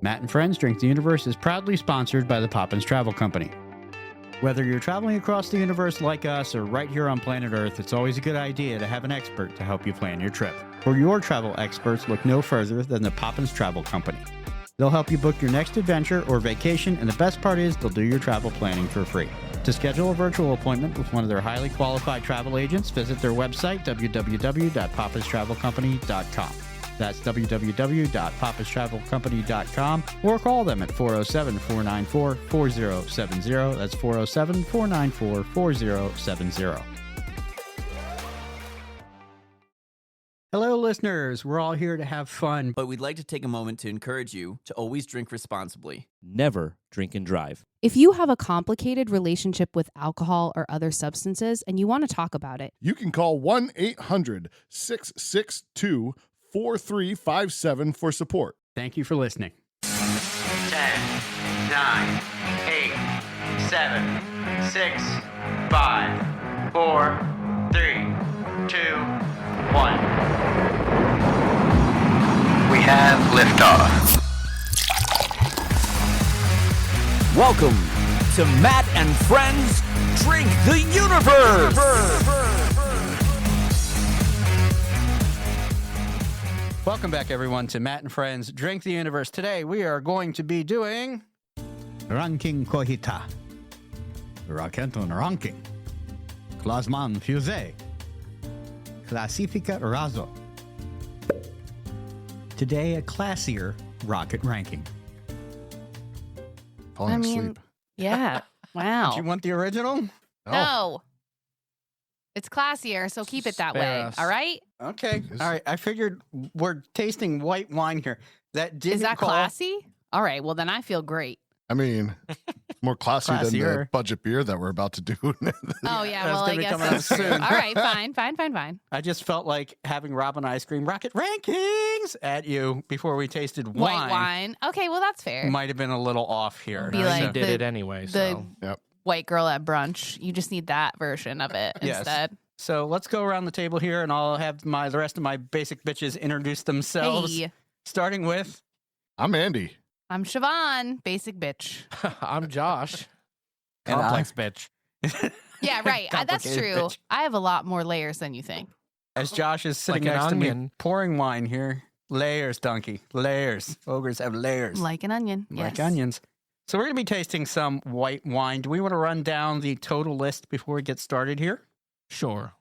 Matt and Friends Drink the Universe is proudly sponsored by the Poppins Travel Company. Whether you're traveling across the universe like us or right here on planet Earth, it's always a good idea to have an expert to help you plan your trip. For your travel experts, look no further than the Poppins Travel Company. They'll help you book your next adventure or vacation, and the best part is they'll do your travel planning for free. To schedule a virtual appointment with one of their highly qualified travel agents, visit their website, www.poppistravelcompany.com. That's www.poppistravelcompany.com, or call them at 407-494-4070. That's 407-494-4070. Hello, listeners. We're all here to have fun. But we'd like to take a moment to encourage you to always drink responsibly. Never drink and drive. If you have a complicated relationship with alcohol or other substances and you want to talk about it, you can call 1-800-662-4357 for support. Thank you for listening. 10, 9, 8, 7, 6, 5, 4, 3, 2, 1. We have liftoff. Welcome to Matt and Friends Drink the Universe. Welcome back, everyone, to Matt and Friends Drink the Universe. Today, we are going to be doing Ranking Kohita, Rakenton Ranking, Klasman Fuse, Classifica Razo. Today, a classier rocket ranking. Falling asleep. yeah. Wow. Do you want the original? No. It's classier, so keep it that way. Yes. All right? Okay. All right. I figured we're tasting white wine here. That didn't Is that call... classy? All right. Well, then I feel great. I mean, more classy than the Classier. budget beer that we're about to do. Oh, yeah. That's Well, gonna I be guess coming that's up true. soon. All right. Fine. I just felt like having Robin Ice Cream Rocket Rankings at you before we tasted wine. White wine. Okay. Well, that's fair. Might have been a little off here. Be like She So- did the- it anyway, the so. Yep. white girl at brunch. You just need that version of it Yes. instead. So let's go around the table here, and I'll have the rest of my basic bitches introduce themselves. Hey, Starting with I'm Andy. I'm Siobhan, basic bitch. I'm Josh. And Complex bitch. Yeah, right. That's Complicated true. bitch. I have a lot more layers than you think. as Josh is sitting Like an next to me onion. pouring wine here. Layers, donkey. Layers. Ogres have layers. Like an onion. Like Yes. onions. So we're going to be tasting some white wine. Do we want to run down the total list before we get started here? Sure.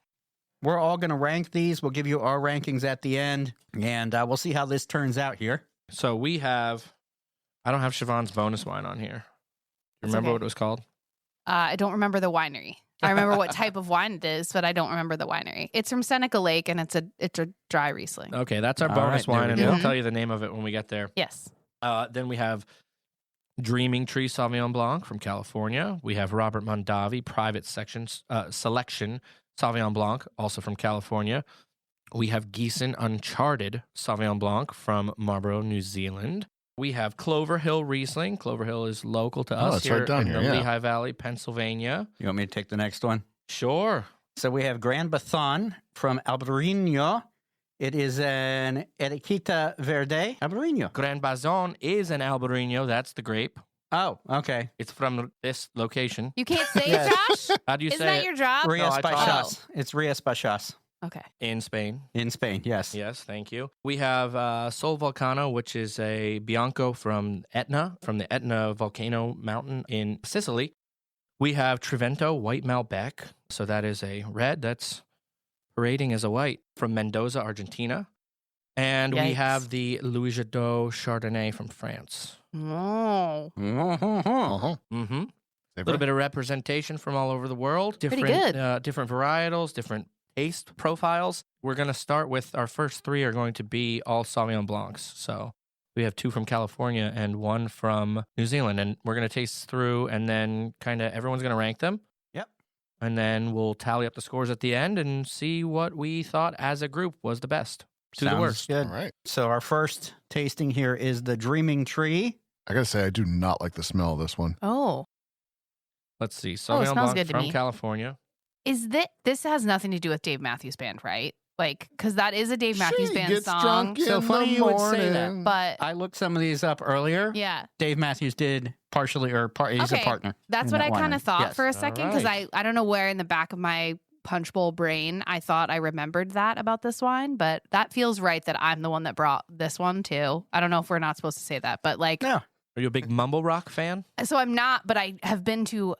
We're all going to rank these. We'll give you our rankings at the end, and we'll see how this turns out here. So we have, I don't have Siobhan's bonus wine on here. That's Remember okay. what it was called? I don't remember the winery. I remember what type of wine it is, but I don't remember the winery. It's from Seneca Lake, and it's a dry Riesling. Okay, that's our All bonus right, there wine, we and go. we'll tell you the name of it when we get there. Yes. Then we have Dreaming Tree Sauvignon Blanc from California. We have Robert Mondavi Private Selection Sauvignon Blanc, also from California. We have Gießen Uncharted Sauvignon Blanc from Marlborougugh, New Zealand. We have Clover Hill Riesling. Clover Hill is local to us that's here right down in here, the yeah. Lehigh Valley, Pennsylvania. You want me to take the next one? Sure. So we have Grand Bathon from Albarino. It is an Etiqueta Verde. Albarino. Grand Bazon is an Albarino. That's the grape. Oh, okay. It's from this location. You can't say Yes. it, Josh? How do you Isn't say that it? your job? Rias I taught Baixas. It's Rias Baixas Okay. In Spain. in Spain, yes. Yes, thank you. We have Sol Volcano, which is a Bianco from Etna, from the Etna volcano mountain in Sicily. We have Trivento White Malbec. So that is a red that's parading as a white from Mendoza, Argentina. And we Yikes. have the Louis Jadot Chardonnay from France. Oh. Uh-huh. Mm-hmm. A little bit of representation from all over the world. Pretty Different, good. different varietals, different taste profiles. We're going to start with our first three are going to be all Sauvignon Blancs. So we have two from California and one from New Zealand. And we're going to taste through and then kind of everyone's going to rank them. Yep. And then we'll tally up the scores at the end and see what we thought as a group was the best to the Sounds worst. good. All right. So our first tasting here is the Dreaming Tree. I gotta say, I do not like the smell of this one. Oh. Let's see. Oh, it Sauvignon smells Blanc good to from me. California. Is this has nothing to do with Dave Matthews Band, right? Like, because that is a Dave Matthews She Band gets song. drunk So in funny the you would say that. morning. But I looked some of these up earlier. yeah, Dave Matthews did partially, he's a Okay. partner. that's in what I that kind winery. of thought Yes. for a second because right. I don't know where in the back of my punch bowl brain I thought I remembered that about this wine, but that feels right that I'm the one that brought this one too. I don't know if we're not supposed to say that, but like, No. Are you a big mumble rock fan? so I'm not, but I have been to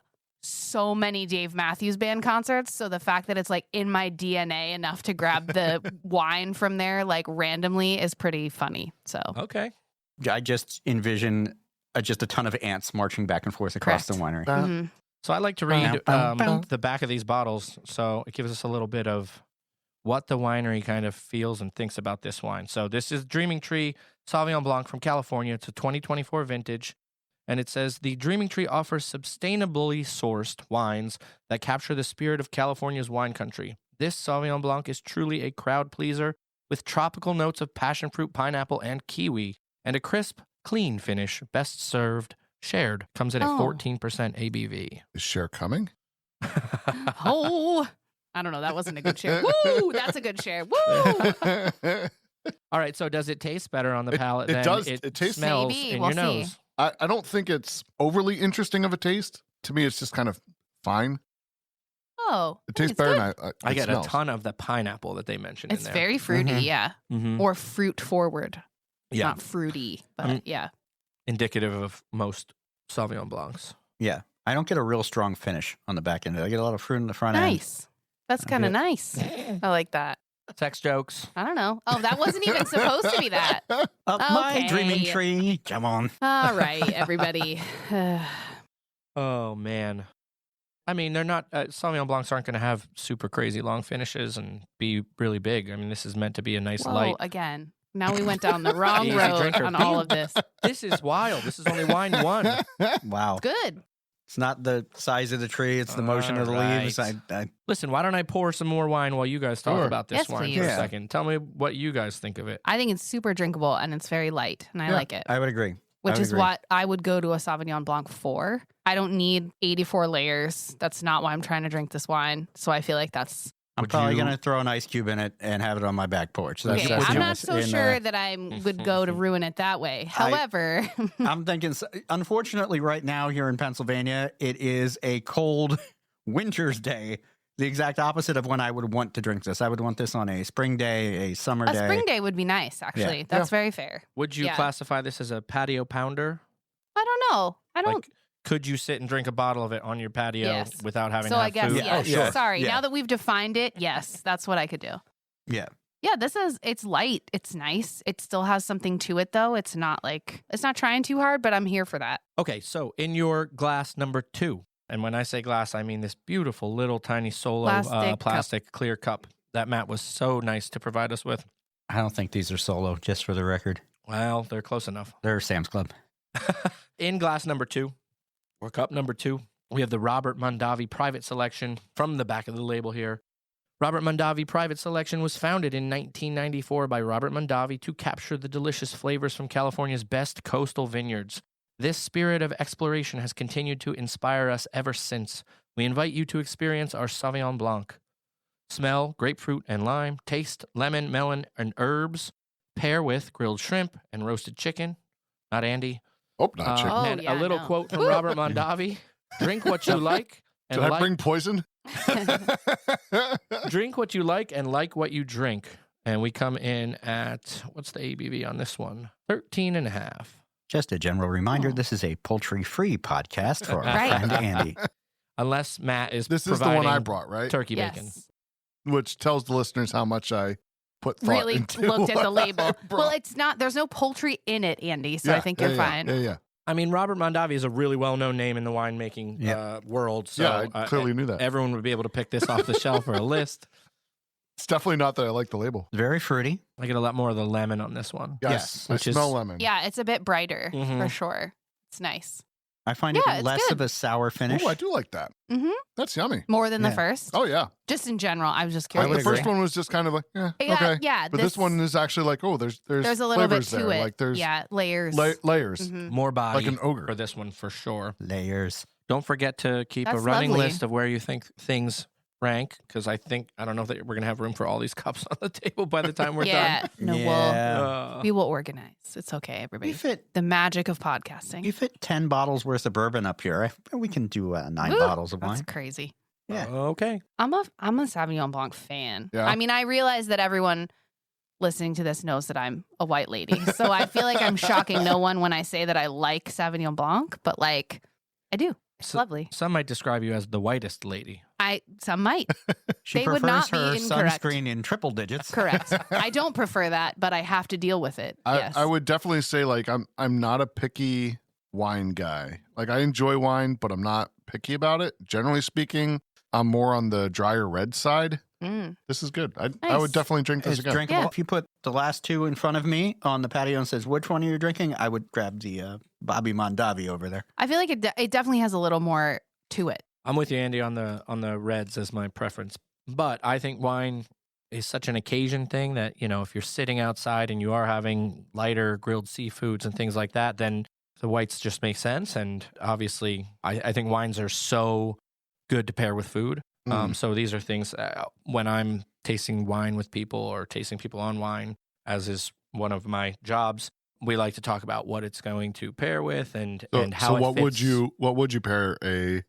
so many Dave Matthews Band concerts. So the fact that it's like in my DNA enough to grab the wine from there like randomly is pretty funny. So Okay. I just envision just a ton of ants marching back and forth across the winery. mhm. So I like to read Bum, bum. the back of these bottles, so it gives us a little bit of what the winery kind of feels and thinks about this wine. So this is Dreaming Tree Sauvignon Blanc from California. It's a 2024 vintage, and it says the Dreaming Tree offers sustainably sourced wines that capture the spirit of California's wine country. This Sauvignon Blanc is truly a crowd pleaser with tropical notes of passion fruit, pineapple, and kiwi, and a crisp, clean finish. Best served. Shared comes in at Oh. 14% ABV. Is Cher coming? Oh, I don't know. That wasn't a good share. Woo! That's a good share. Woo! All right, so does it taste better on the It- palate it than does. it It tastes- smells Maybe. in We'll your see. nose? I don't think it's overly interesting of a taste. To me, it's just kind of fine. Oh, It tastes it's better good. than I it get smells. a ton of the pineapple that they mentioned It's in there. very fruity, Mhm. yeah, Mhm. or fruit forward. Yeah, Not fruity, but Mm. yeah. indicative of most Sauvignon Blancs. Yeah. I don't get a real strong finish on the back end. I get a lot of fruit in the front end. Nice. That's kind of nice. I like that. Sex jokes. I don't know. Oh, that wasn't even supposed to be that. Up my Okay. dreaming tree. Come on. All right, everybody. Oh man, I mean they're not Sauvignon Blancs aren't going to have super crazy long finishes and be really big. I mean this is meant to be a nice Whoa, light. again. Now we went down the wrong Easy road drinker. on all of this. This is wild. This is only wine one. Wow. Good. It's not the size of the tree, it's the motion of the leaves. Alright. I Listen, why don't I pour some more wine while you guys talk Sure. about this Yes, wine please. for a Yeah. second? Tell me what you guys think of it. I think it's super drinkable and it's very light, and I Yeah, like it. would agree. Which would is agree. what I would go to a Sauvignon Blanc for. I don't need 84 layers. That's not why I'm trying to drink this wine. So I feel like that's I'm Would probably you- going to throw an ice cube in it and have it on my back porch. okay. That's I'm you know, not so in, sure that I would go to ruin it that way. However, I'm thinking, unfortunately, right now here in Pennsylvania, it is a cold winter's day. The exact opposite of when I would want to drink this. I would want this on a spring day, a summer a day. spring day would be nice, actually. Yeah. That's very fair. Would you Yeah. classify this as a patio pounder? I don't know. I don't. Like, could you sit and drink a bottle of it on your patio Yes. without having So to I have guess, food? Yeah. yes. Oh, sure. Sorry. Yeah. Now that we've defined it, yes, that's what I could do. Yeah. Yeah, it's light. It's nice. It still has something to it, though. It's not trying too hard, but I'm here for that. Okay, so in your glass number 2, and when I say glass, I mean this beautiful little tiny solo Plastic plastic clear cup that Matt was so nice to provide us with. I don't think these are solo, just for the record. Well, they're close enough. They're Sam's Club. In glass number 2, or cup number 2, we have the Robert Mondavi Private Selection from the back of the label here. Robert Mondavi Private Selection was founded in 1994 by Robert Mondavi to capture the delicious flavors from California's best coastal vineyards. This spirit of exploration has continued to inspire us ever since. We invite you to experience our Sauvignon Blanc. Smell grapefruit and lime, taste lemon, melon, and herbs. Pair with grilled shrimp and roasted chicken. Not Andy. Oh, not chicken. Oh, And yeah, a little no. quote from Robert Mondavi. Drink what you like and Did I like bring poison? drink what you like what you drink. And we come in at, what's the ABV on this one? 13.5. Just a general reminder, Oh. this is a poultry-free podcast for our Right. friend Andy. Unless Matt is This is the one I providing brought, right? turkey bacon. Yes. Which tells the listeners how much I put thought Really into looked at what the I label. Well, brought. it's not, there's no poultry in it, Andy. So I think you're fine. Yeah. I mean, Robert Mondavi is a really well-known name in the winemaking Yeah. world. So Yeah, I clearly knew that. everyone would be able to pick this off the shelf or a list. It's definitely not that I like the label. Very fruity. I get a lot more of the lemon on this one. Yes, I which is- smell lemon. Yeah, it's a bit brighter for Mhm. sure. It's nice. I find Yeah, it it's less good. of a sour finish. Oh, I do like that. Mhm. That's yummy. More than the Yeah. first. Oh, yeah. Just in general, I was just I Like, would the curious. first one was just kind of like, Yeah, okay. yeah. But this one is actually like, oh, there's there's a little bit flavors to there. it. Like there's yeah, layers. layers, Mhm. More body like an ogre. for this one for sure. Layers. Don't forget to keep a That's running lovely. list of where you think things rank because I don't know that we're gonna have room for all these cups on the table by the time we're yeah. No, Yeah. we will organize. It's okay, everybody. We fit The magic of podcasting. 10 bottles worth of bourbon up here. We can do 9 Woo, bottles of That's wine. crazy. Yeah. Okay. I'm a Sauvignon Blanc fan. Yeah. I mean, I realize that everyone listening to this knows that I'm a white lady. So I feel like I'm shocking no one when I say that I like Sauvignon Blanc, but like I do. It's lovely. Some might describe you as the whitest lady. Some might. She They prefers would not be her incorrect. sunscreen in triple digits. Correct. I don't prefer that, but I have to deal with it. Yes. I would definitely say like I'm not a picky wine guy. Like I enjoy wine, but I'm not picky about it. Generally speaking, I'm more on the drier red side. Mm. This is good. I Nice. would definitely drink this It's again. drinkable. Yeah. If you put the last 2 in front of me on the patio and says, which one are you drinking? I would grab the Bobby Mondavi over there. I feel like it definitely has a little more to it. I'm with you, Andy, on the reds as my preference. But I think wine is such an occasion thing that, if you're sitting outside and you are having lighter grilled seafoods and things like that, then the whites just make sense. And obviously, I think wines are so good to pair with food. So these are things when I'm tasting wine with people or tasting people on wine, as is one of my jobs, we like to talk about what it's going to pair with and how So it what fits. would you pair a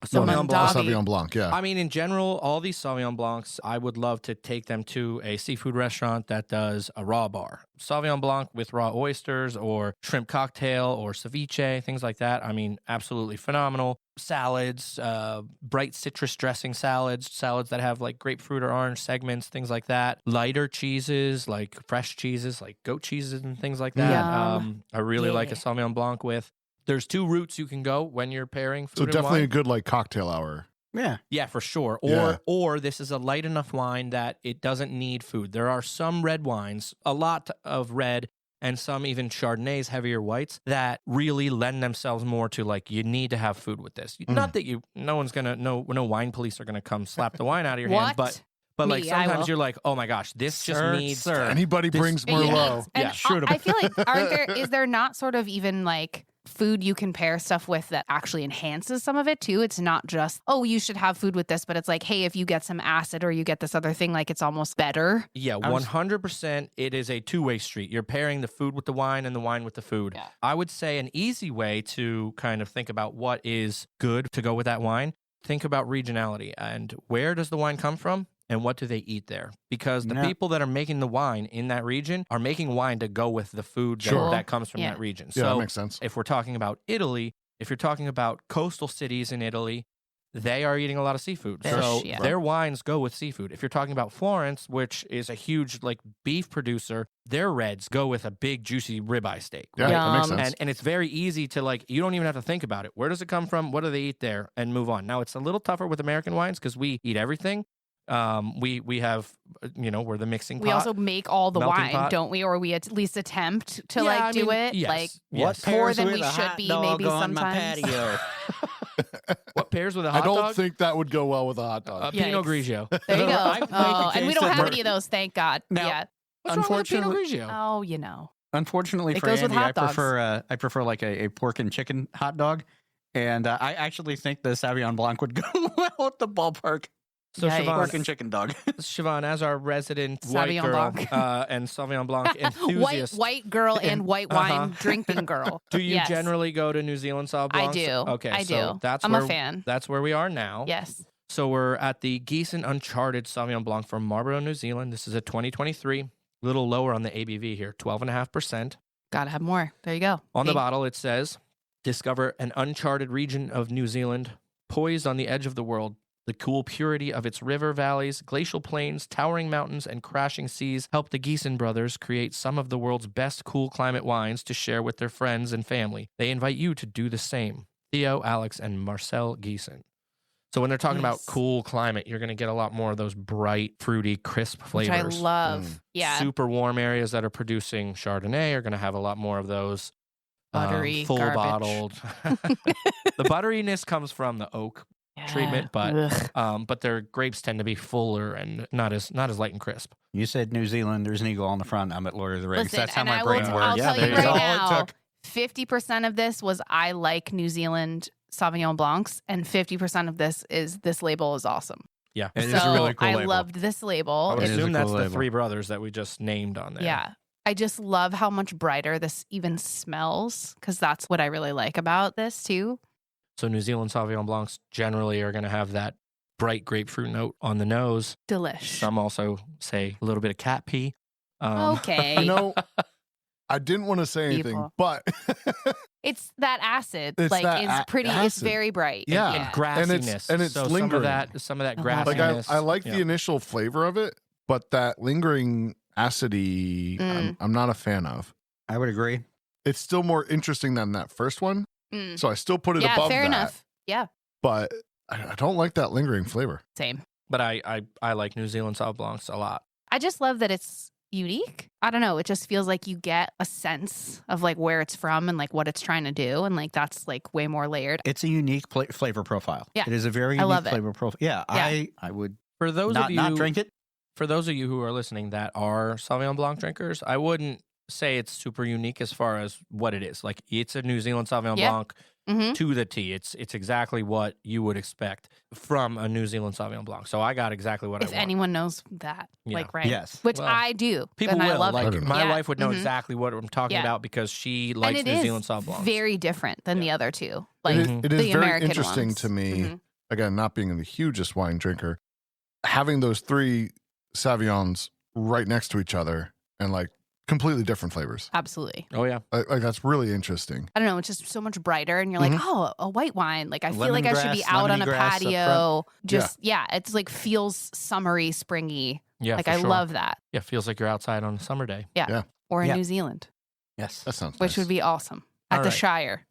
Sauvignon Blanc. Mondavi. Sauvignon Blanc? Yeah. I mean, in general, all these Sauvignon Blancs, I would love to take them to a seafood restaurant that does a raw bar. Sauvignon Blanc with raw oysters or shrimp cocktail or ceviche, things like that. I mean, absolutely phenomenal. Salads, bright citrus dressing salads that have like grapefruit or orange segments, things like that. Lighter cheeses, like fresh cheeses, like goat cheeses and things like that. Yum. I really like a Yeah. Sauvignon Blanc with. There's 2 routes you can go when you're pairing food So and definitely wine. a good like cocktail hour. Yeah. Yeah, for sure. Yeah. Or this is a light enough wine that it doesn't need food. There are some red wines, a lot of red, and some even Chardonnays, heavier whites, that really lend themselves more to like you need to have food with this. Not that no wine police are gonna come slap the wine out of your hand, What? but like Me, I sometimes will. you're like, oh my gosh, this just needs. Anybody brings Yeah. Merlot. And Yeah, shoot 'em. I feel like is there not sort of even like food you can pair stuff with that actually enhances some of it too? It's not just, oh, you should have food with this, but it's like, hey, if you get some acid or you get this other thing, like it's almost better. Yeah, 100%. It is a two-way street. You're pairing the food with the wine and the wine with the food. Yeah. I would say an easy way to kind of think about what is good to go with that wine, think about regionality and where does the wine come from and what do they eat there? Because the Yeah. people that are making the wine in that region are making wine to go with the food Sure. that comes from Yeah. that region. Yeah, that So makes sense. if we're talking about Italy, if you're talking about coastal cities in Italy, they are eating a lot of seafood. Fish, so yeah. their wines go with seafood. If you're talking about Florence, which is a huge like beef producer, their reds go with a big juicy ribeye steak. Yeah, right? that makes Yum. sense. And it's very easy to like, you don't even have to think about it. Where does it come from? What do they eat there? And move on. Now it's a little tougher with American wines because we eat everything. We have, we're the mixing pot. We also make all the Melting wine, pot. don't we? Or we at least attempt to Yeah, like I do mean, it. yes, Like yes. more pairs than with we a should hot be dog maybe on my sometimes. patio? What pairs with a I hot don't dog? think that would go well with a hot dog. Pinot Yikes. Grigio. There you go. I make the Oh, and we case don't that have we're- any of those, thank God. Now- Yeah. What's wrong with a Pinot Unfortunately- Grigio? Oh, you know. Unfortunately It for goes with Andy, hot dogs. I prefer like a pork and chicken hot dog, and I actually think the Sauvignon Blanc would go well at the ballpark. So Yikes. Pork Siobhan, and chicken dog. Siobhan, as our resident white Sauvignon girl Blanc. and Sauvignon Blanc enthusiast, white girl and white wine Uh-huh. drinking girl. do you Yes. generally go to New Zealand Sauv I Blancs? do. Okay, I so do. that's I'm where a fan. that's where we are now. Yes. So we're at the Gießen Uncharted Sauvignon Blanc from Marlborough, New Zealand. This is a 2023, a little lower on the ABV here, 12.5%. Gotta have more. There you go. On the Hey, bottle, it says, discover an uncharted region of New Zealand, poised on the edge of the world. The cool purity of its river valleys, glacial plains, towering mountains, and crashing seas helped the Gießen brothers create some of the world's best cool climate wines to share with their friends and family. They invite you to do the same. Theo, Alex, and Marcel Gießen. So when they're talking about Nice. cool climate, you're going to get a lot more of those bright, fruity, crisp which I flavors. love. Yeah. Super warm areas that are producing Chardonnay are going to have a lot more of those. Buttery full garbage. bottled. The butteriness comes from the oak treatment, but Ugh. but their grapes tend to be fuller and not as light and crisp. You said New Zealand. There's an eagle on the front. I'm at Lord of the Rings. Listen, That's how and my I brain will, works. I'll tell you there right go. now, 50% of this was I like New Zealand Sauvignon Blancs, and 50% of this is this label is awesome. Yeah. It is so a really cool I label. loved this label. I would It is a assume that's cool the label. three brothers that we just named on there. Yeah. I just love how much brighter this even smells because that's what I really like about this too. So New Zealand Sauvignon Blancs generally are going to have that bright grapefruit note on the nose. Delish. Some also say a little bit of cat pee. Okay. You know, I didn't want to say anything, People. but It's that acid. It's like that it's pretty. It's acid. very bright. Yeah. And grassiness. And it's so lingering. Some of that I love like grassiness. I like Yeah. the initial flavor of it, but that lingering acidity, I'm not a fan of. I would agree. It's still more interesting than that first one, Mm. so I still put it Yeah, above fair that. enough. Yeah, But I don't like that lingering flavor. same. But I like New Zealand Sauv Blancs a lot. I just love that it's unique. I don't know. It just feels like you get a sense of like where it's from and like what it's trying to do. And like that's like way more layered. It's a unique flavor profile. Yeah. It is a very I unique love it. flavor profile. Yeah, Yeah. I would For those not of you not drink it. For those of you who are listening that are Sauvignon Blanc drinkers, I wouldn't say it's super unique as far as what it is. Like it's a New Zealand Sauvignon Yeah. Blanc Mm-hmm. to the T. It's exactly what you would expect from a New Zealand Sauvignon Blanc. So I got exactly what I If want. anyone knows that, Yeah. like, right? Yes. Which Well, I do. People and will. I love like it. my Yeah. wife would know Mhm. exactly what I'm talking Yeah. about because she And likes it New is Zealand Sauv Blancs. very different than the other two. Like it is the very American interesting ones. to me. Mhm. Again, not being the hugest wine drinker, having those three Savignons right next to each other and like completely different flavors. Absolutely. Oh yeah. Like that's really interesting. I don't know. It's just so much brighter, and you're like, Mhm. oh, a white wine. Like I feel like I should be Lemongrass, out on a lemongrass up front. patio. Just it's like feels summery, springy. Yeah. Like for I sure. love that. Yeah, feels like you're outside on a summer day. Or in Yeah. New Zealand, Yes. That sounds which nice. would be awesome at All the right. Shire.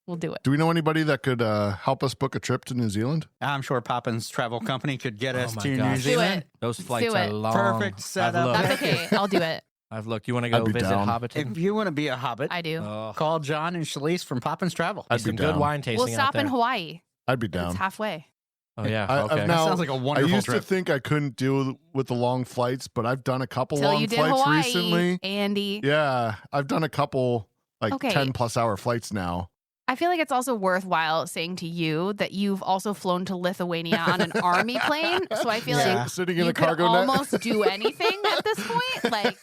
We'll do it. Do we know anybody that could help us book a trip to New Zealand? I'm sure Poppins Travel Company could get Oh us my to New gosh. Do Zealand. it. Those Let's flights do are it. long. Perfect I've setup. looked. That's okay. I'll do it. I've looked. You want to go I'd be visit down. Hobbiton? If you want to be a hobbit, I do. Oh, call John and Shalise from Poppins Travel. I'd be some good down. wine tasting We'll out stop in there. Hawaii. I'd be It's down. halfway. Oh yeah. I've Okay. That now- sounds like a I wonderful used trip. to think I couldn't deal with the long flights, but I've done a couple Till long you did flights Hawaii, recently. Andy. Yeah, I've done a couple like Okay. 10+ hour flights now. I feel like it's also worthwhile saying to you that you've also flown to Lithuania on an army plane. So I feel Yeah. like Sitting in you a could cargo net. almost do anything at this point. Like,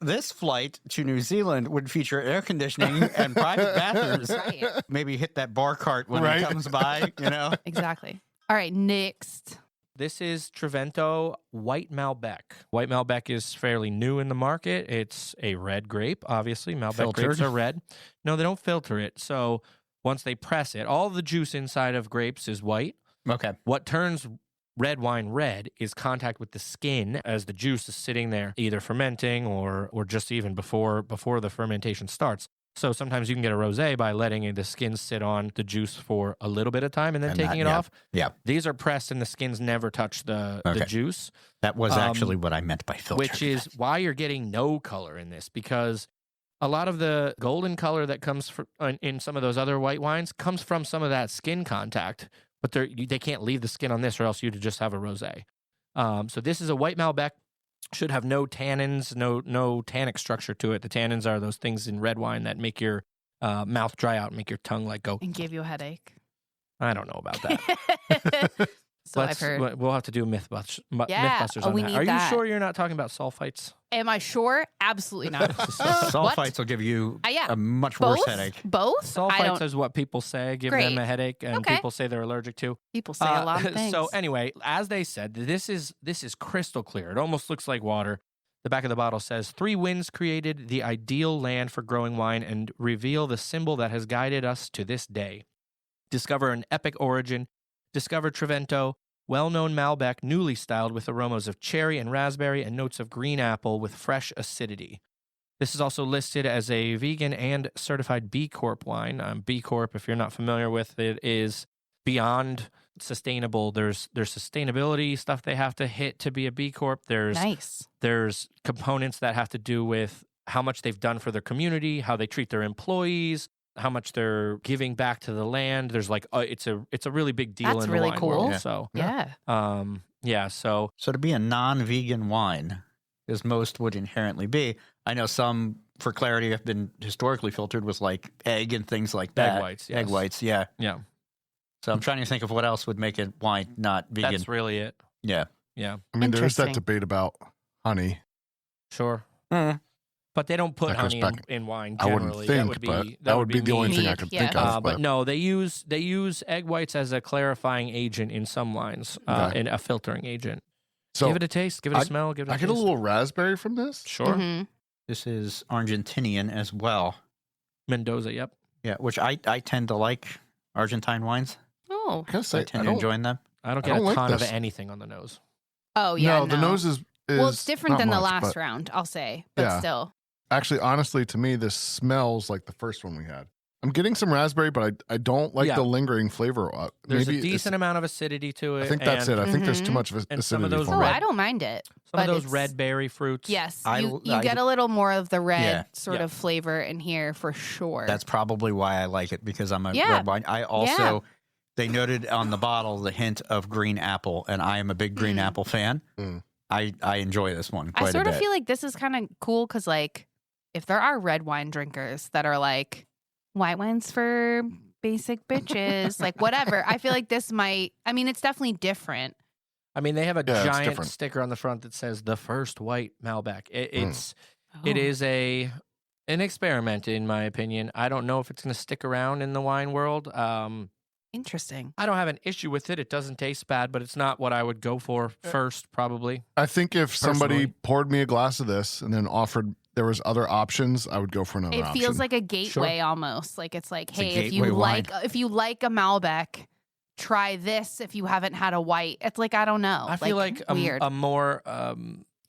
This flight to New Zealand would feature air conditioning and private bathrooms. right. Maybe hit that bar cart when Right. it comes by, you know? Exactly. All right, next. This is Trevento White Malbec. White Malbec is fairly new in the market. It's a red grape, obviously. Malbec Filtered? grapes are red. No, they don't filter it. So once they press it, all the juice inside of grapes is white. Okay. What turns red wine red is contact with the skin as the juice is sitting there, either fermenting or just even before the fermentation starts. So sometimes you can get a rosé by letting the skin sit on the juice for a little bit of time and then And taking that- it yeah. off. Yeah. These are pressed and the skins never touch the Okay. juice, That was Um, actually what I meant by filtered. which is why you're getting no color in this, because a lot of the golden color that comes in some of those other white wines comes from some of that skin contact, but they can't leave the skin on this or else you'd just have a rosé. So this is a white Malbec. Should have no tannins, no tannic structure to it. The tannins are those things in red wine that make your mouth dry out and make your tongue like go. And give you a headache. I don't know about that. So I've heard. We'll have to do Mythbusters Yeah. Mythbusters Oh, on we that. need Are you that. sure you're not talking about sulfites? Am I sure? Absolutely not. Sulfites will give you Yeah. a much Both? worse headache. Both? I Sulfites don't. is what people say give Great. them a headache, and Okay. people say they're allergic to. People say a lot of things. So anyway, as they said, this is crystal clear. It almost looks like water. The back of the bottle says, 3 winds created the ideal land for growing wine and reveal the symbol that has guided us to this day. Discover an epic origin. Discover Trevento, well-known Malbec, newly styled with aromas of cherry and raspberry and notes of green apple with fresh acidity. This is also listed as a vegan and certified B Corp wine. B Corp, if you're not familiar with it, is beyond sustainable. There's sustainability stuff they have to hit to be a B Corp. Nice. There's components that have to do with how much they've done for their community, how they treat their employees, how much they're giving back to the land. There's like it's a really big deal That's in really the wine cool. world. Yeah. So Yeah. so So to be a non-vegan wine, as most would inherently be, I know some, for clarity, have been historically filtered with like egg and things like that. Egg whites, yes. Egg whites, yeah. yeah. So I'm trying to think of what else would make a wine not vegan. That's really it. Yeah. Yeah, I mean, there's that Interesting. debate about honey. sure. Mm. But they don't put That goes honey back- in wine I generally. wouldn't think, but that would be the only thing I mead, could yeah. think of. But no, they use egg whites as a clarifying agent in some wines, Okay. and a filtering agent. So give it a taste, give it a I- smell, give it a I taste. get a little raspberry from this. Sure. Mhm. This is Argentinian as well. Mendoza, yep. Yeah, which I tend to like Argentine wines. Oh. I gotta say, I I tend to don't, enjoy them. I don't I get don't a like ton of this. anything on the nose. Oh yeah. no, the nose is well, it's different not than the much, last but round, I'll say, but Yeah. still. Actually, honestly, to me, this smells like the first one we had. I'm getting some raspberry, but I don't like Yeah. the lingering flavor. There's Maybe a decent amount of acidity to it. I think that's and it. I think there's Mhm. too much of And acidity some of those for Oh, me. red- I don't mind it. Some of but those it's- red berry fruits. Yes, I- you I- get a little more of the red Yeah. sort Yeah. of flavor in here for sure. That's probably why I like it, because I'm a Yeah. red wine. I also, they noted on the bottle the hint of green apple, and I am a big green apple fan. Mm. I enjoy this one quite I sort a of bit. feel like this is kind of cool because, like, if there are red wine drinkers that are like, white wine's for basic bitches, like whatever, I feel like this might, I mean, it's definitely different. I mean, they have a Yeah, it's giant different. sticker on the front that says the first white Malbec. It Oh. is an experiment, in my opinion. I don't know if it's going to stick around in the wine world. Interesting. I don't have an issue with it. It doesn't taste bad, but it's not what I would go for first, probably. I think if somebody Personally. poured me a glass of this and then offered there was other options, I would go for another It option. feels like a gateway almost. Like it's like, It's a hey, if you gateway wine. if you like a Malbec, try this if you haven't had a white. It's like, I don't know. I feel like weird. a more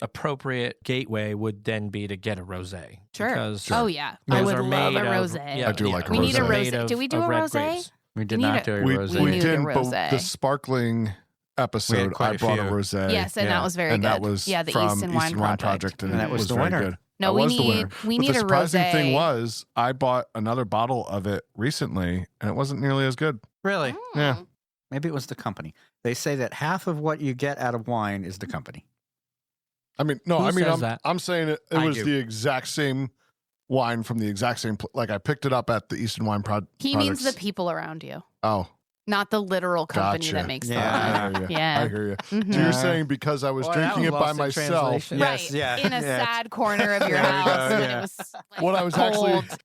appropriate gateway would then be to get a rosé. Sure. Because Oh yeah. I those would are love made a of- rosé. yeah, I do yeah, like a We need a rosé. made rosé. of- Did we do of a red rosé? grapes. we did we need not a- do a we, rosé. we we need a didn't, but rosé. the sparkling episode, quite I a brought a few. rosé. Yes, and Yeah. that was very and good. that was yeah, the from Easton Wine Project. and And that it was was the very winner. good. No, That we was the winner. need we But need the a surprising rosé. thing was, I bought another bottle of it recently, and it wasn't nearly as good. Really? Mm. Yeah. Maybe it was the company. They say that half of what you get out of wine is the company. I mean, no, Who I mean, says that? I'm saying it I was do. the exact same wine from the exact same. Like I picked it up at the Easton Wine He means the Projects. people around you, Oh, not the literal company Gotcha. that makes Yeah. the I wine. hear you. Yeah. I hear you. Mhm. So you're saying because I was Boy, that drinking it was by lost in myself, translation. Right. Yes, yeah, In a yeah. sad corner of your There we go, house when yeah. it was like, what I was cold. actually,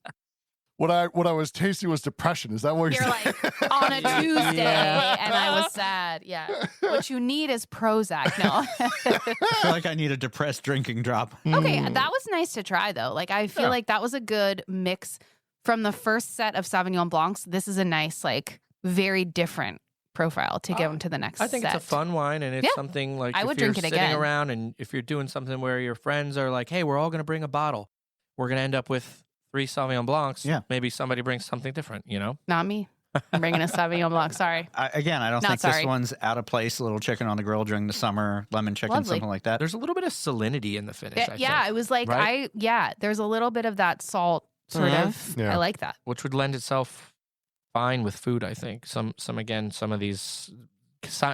what I was tasting was depression. Is that what You're saying? like on a Tuesday, Yeah. and I was sad. Yeah. What you need is Prozac. No. I feel like I need a depressed drinking drop. Okay, that was nice to try though. Like I feel Yeah. like that was a good mix from the first set of Sauvignon Blancs. This is a nice, like, very different profile to give them to the next I think set. it's a fun wine, and it's Yeah. something like I if would you're drink it sitting again. around and if you're doing something where your friends are like, hey, we're all going to bring a bottle. We're going to end up with 3 Sauvignon Blancs. Yeah. Maybe somebody brings something different, you know? Not me. I'm bringing a Sauvignon Blanc. Sorry. Again, I don't Not think sorry. this one's out of place. A little chicken on the grill during the summer, lemon chicken, Lovely. something like that. There's a little bit of salinity in the finish, I Yeah, think, it was like right? there's a little bit of that salt sort Mhm. of. Yeah. I like that. which would lend itself fine with food, I think. Some of these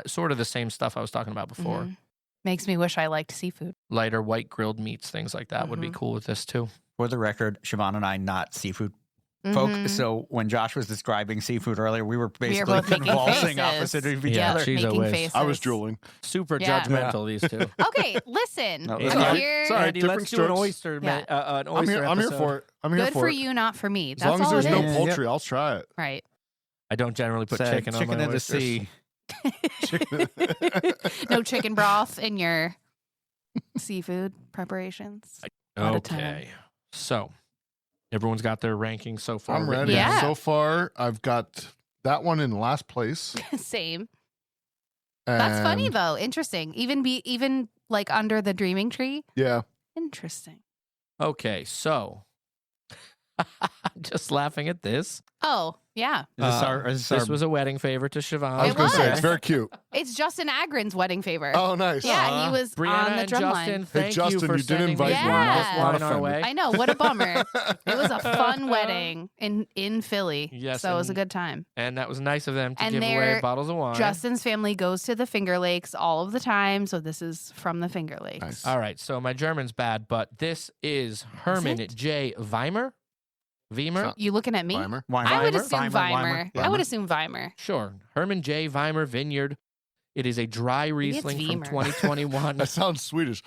sort of the same stuff I was talking about before. Mhm. Makes me wish I liked seafood. Lighter white grilled meats, things like that would be Mhm. cool with this too. For the record, Siobhan and I not seafood folk. Mhm. So when Josh was describing seafood earlier, we were basically both making convulsing faces. opposite of each Yeah, other. she's a making whiz. faces. I was drooling. Super Yeah. judgmental, these two. Okay, listen. No, I'm sorry. here. Sorry. Andy, different let's do an strokes. oyster, Yeah. an I'm oyster here. I'm here episode. for it. I'm here Good for for it. you, not for me. As That's long as all there's it no is. poultry, I'll try it. Right. I don't generally put It's, chicken on chicken my in the oysters. sea. No chicken broth in your seafood preparations. Out of 10. Okay. So, everyone's got their ranking so far. I'm written ready. down. Yeah. So far, I've got that one in last place. Same. That's funny and- though. Interesting. Even like under the dreaming tree. Yeah. Interesting. Okay, so I'm just laughing at this. Oh yeah, Is This was a wedding favor to Siobhan. I was It going to say, was. it's very cute. it's Justin Agrin's wedding favor. Oh, nice. Yeah, he was Brianna on the and drum Justin, line. Hey, thank Justin, you for you did sending invite this me. wine Yeah. our Not way. I know, what a bummer. It was a fun wedding in Philly. Yes, so it was a and- good time. And that was nice of them to And give away they're bottles of wine. Justin's family goes to the Finger Lakes all of the time, so this is from the Finger Lakes. Nice. All right, so my German's bad, but this is Herman it? J. Weimer. Weimer? You looking at me? Weimer. I would Weimer? assume Weimer. I would assume Weimer. Sure. Herman J. Weimer Vineyard. It is a dry Maybe it's Riesling from Weimer. 2021. That sounds Swedish.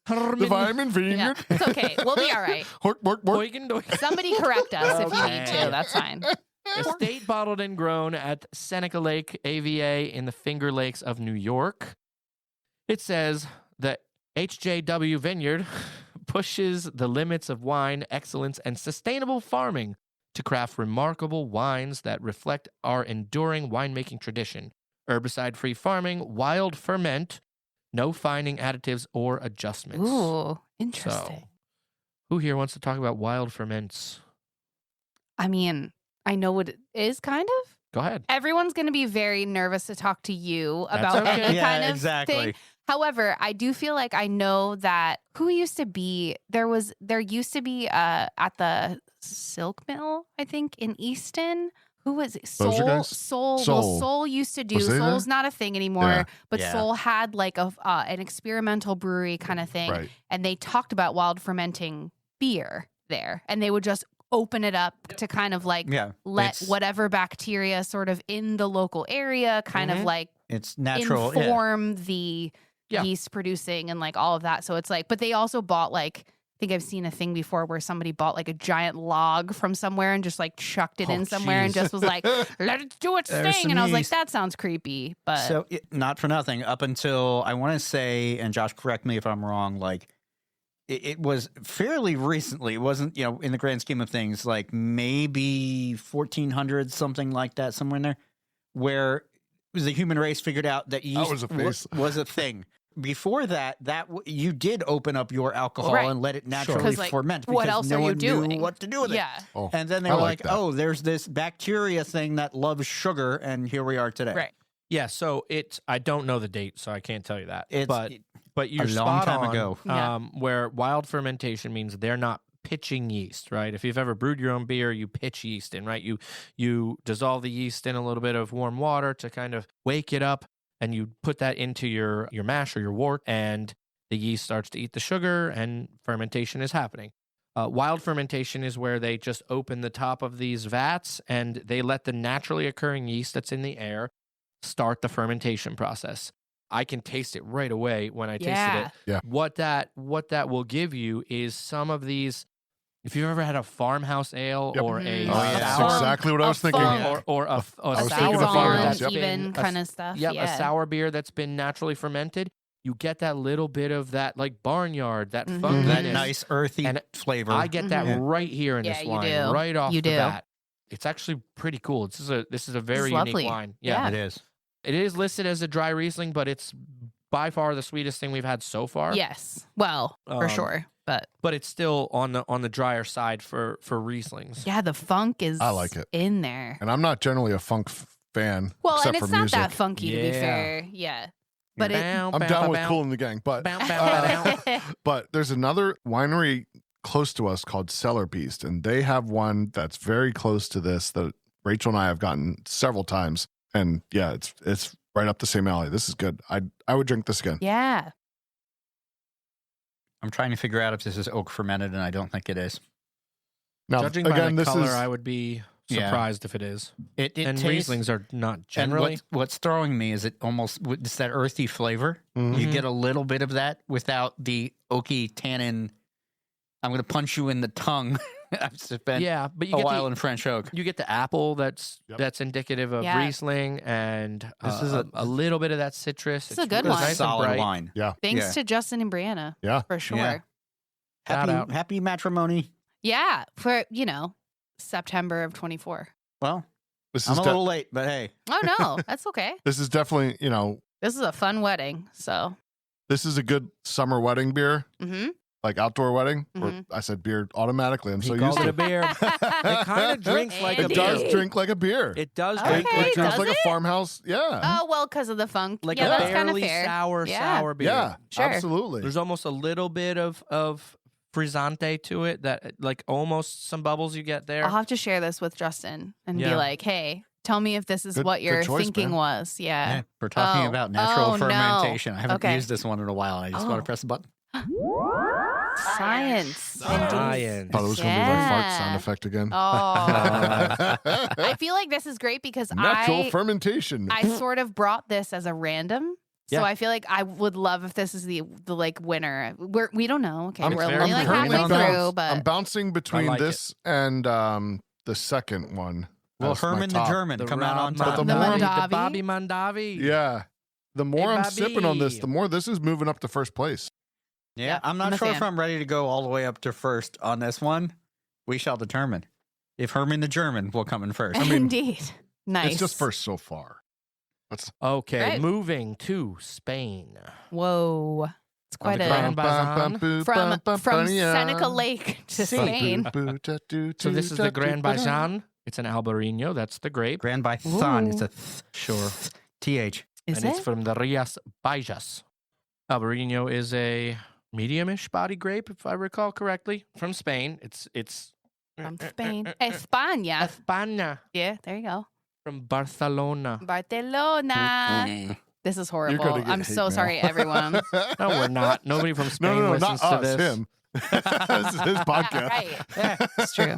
The Herman Weimer Yeah, Vineyard. it's okay. We'll be all right. Work. Boygen Doigen. Somebody correct us if you need Okay. to. That's fine. Estate bottled and grown at Seneca Lake, AVA, in the Finger Lakes of New York. It says that HJW Vineyard pushes the limits of wine excellence and sustainable farming to craft remarkable wines that reflect our enduring winemaking tradition. Herbicide-free farming, wild ferment, no fining additives or adjustments. Ooh, interesting. So, who here wants to talk about wild ferments? I mean, I know what it is, kind of. Go ahead. Everyone's going to be very nervous to talk to you That's about okay. any Yeah, kind of exactly. thing. However, I do feel like I know that who used to be there used to be at the Silk Mill, I think, in Easton. Who was it? Those are guys? Soul. Well, Soul. Soul used to do. Was they there? Soul's not a thing anymore, Yeah. but Yeah. Soul had like an experimental brewery kind of thing, Right. and they talked about wild fermenting beer there, and they would just open it up to kind of like Yeah. let it's, whatever bacteria sort of in the local area kind of Mhm. like it's natural. Yeah. inform the Yeah. yeast producing and like all of that. So it's like, but they also bought like, I think I've seen a thing before where somebody bought like a giant log from somewhere and just like chucked it Oh, in somewhere and jeez. just was like, let it do its There's thing. some And I was like, yeast. that sounds creepy. But So not for nothing. Up until I want to say, and Josh, correct me if I'm wrong. Like it was fairly recently. It wasn't, in the grand scheme of things, like maybe 1400, something like that, somewhere in there, where the human race figured out that yeast was a face. was a thing. Before that, you did open up your alcohol Right. and let it naturally 'Cause, like, ferment. what because else no are you one doing? knew what to do with it. yeah. Oh, And then they I were like like, that. oh, there's this bacteria thing that loves sugar, and here we are today. Right. Yeah, so I don't know the date, so I can't tell you that. It's But you're a long spot time on, ago. Yeah. Where wild fermentation means they're not pitching yeast, right? If you've ever brewed your own beer, you pitch yeast in, right? You dissolve the yeast in a little bit of warm water to kind of wake it up, and you put that into your mash or your wort, and the yeast starts to eat the sugar, and fermentation is happening. Wild fermentation is where they just open the top of these vats, and they let the naturally occurring yeast that's in the air start the fermentation process. I can taste it right away when I tasted Yeah. it. Yeah. What that will give you is some of these. If you've ever had a farmhouse ale Yep. or a Mhm. Oh, yeah. That's sour, exactly what I was thinking. funk. or a I was sour thinking beer of farmhouse, that's yep. even been kind of stuff. Yep, yeah. a sour beer that's been naturally fermented. You get that little bit of that like barnyard, that Mhm. funkiness. that nice earthy And flavor. I get that Mhm. right here in Yeah, this you wine, do. right off You the do. bat. It's actually pretty cool. This is a very lovely. unique wine. Yeah. It is. It is listed as a dry Riesling, but it's by far the sweetest thing we've had so far. Yes. Well, for Um, sure. But But it's still on the drier side for Rieslings. yeah, the funk is I like it. in there. And I'm not generally a funk fan, Well, except and for it's not music. that funky to be Yeah. fair. Yeah. But it Bow, I'm bow, down with bow, Cool in the Gang, but bow, bow, bow, bow. but there's another winery close to us called Cellar Beast, and they have one that's very close to this that Rachel and I have gotten several times. And yeah, it's right up the same alley. This is good. I would drink this again. yeah. I'm trying to figure out if this is oak fermented, and I don't think it is. Now, Judging again, by the this color, is I would be Yeah. surprised if it is. It And tastes, Rieslings are not and generally. what's throwing me is it almost it's that earthy flavor. Mhm. You Mhm. get a little bit of that without the oaky tannin. I'm going to punch you in the tongue. I've spent Yeah, but you a get while the, in French oak. you get the apple that's Yep. indicative of Yeah. Riesling, and This is a little bit of that citrus. It's a good really one. nice and Solid bright. wine. Thanks Yeah. to Justin and Brianna. Yeah. For sure. Yeah. Shout out. Happy matrimony. Yeah. For, September of 24. Well, this I'm is a little late, but hey, Oh, no. That's okay. this is definitely This is a fun wedding. So, this is a good summer wedding beer, mm-hmm. like outdoor wedding. Or Mhm. I said beer automatically. I'm He so called used it to a beer. It kind of drinks like a It beer. does drink like a beer. It does Okay, drink like It drinks does like it? a farmhouse. Yeah. Oh, well, because of the funk. like yeah, a that's kind of barely fair. sour Yeah. beer. Yeah, Sure. absolutely. There's almost a little bit of frizzante to it, that like almost some bubbles you get there. I'll have to share this with Justin and be Yeah. like, hey, tell me if this is Good- what good your choice, thinking man. was. Yeah. yeah, we're talking Oh. about natural Oh, no. fermentation. I haven't Okay. used this one in a while, and I just want Oh. to press the button. Science. Science. Thought it was going to be my fart Yeah. sound effect again. Oh. I feel like this is great because Natural fermentation. I sort of brought this as a random. So Yeah. I feel like I would love if this is the like winner. We don't know. Okay, I'm- we're very only like currently halfway on through, I'm but bouncing between like this and the second one. Well, as my Herman the top. German come out on top. the the more- Bobby Mondavi. Yeah. The more Hey, I'm sipping on this, Bobby. the more this is moving up to first place. Yeah, Yeah, I'm not I'm a sure if fan. I'm ready to go all the way up to first on this one. We shall determine if Herman the German will come in first. indeed, nice. It's just first so far. That's Okay, Right. moving to Spain. Whoa, it's quite the a Grand Bazan. from Seneca Lake to Spain. So this is the Grand Bazan. It's an Albarino. That's the grape. Grand by Thon. Ooh. It's a Sure. TH. Is and it? it's from the Rias Baixas. Albarino is a medium-ish body grape, if I recall correctly, from Spain. It's From Spain, España. España, Yeah, there you go. from Barcelona. Barcelona. This is You're gonna horrible. get I'm hate so mail. sorry, everyone. No, we're not. Nobody from Spain No, listens not to us, this. him. This is his podcast. Right. Yeah, It's true.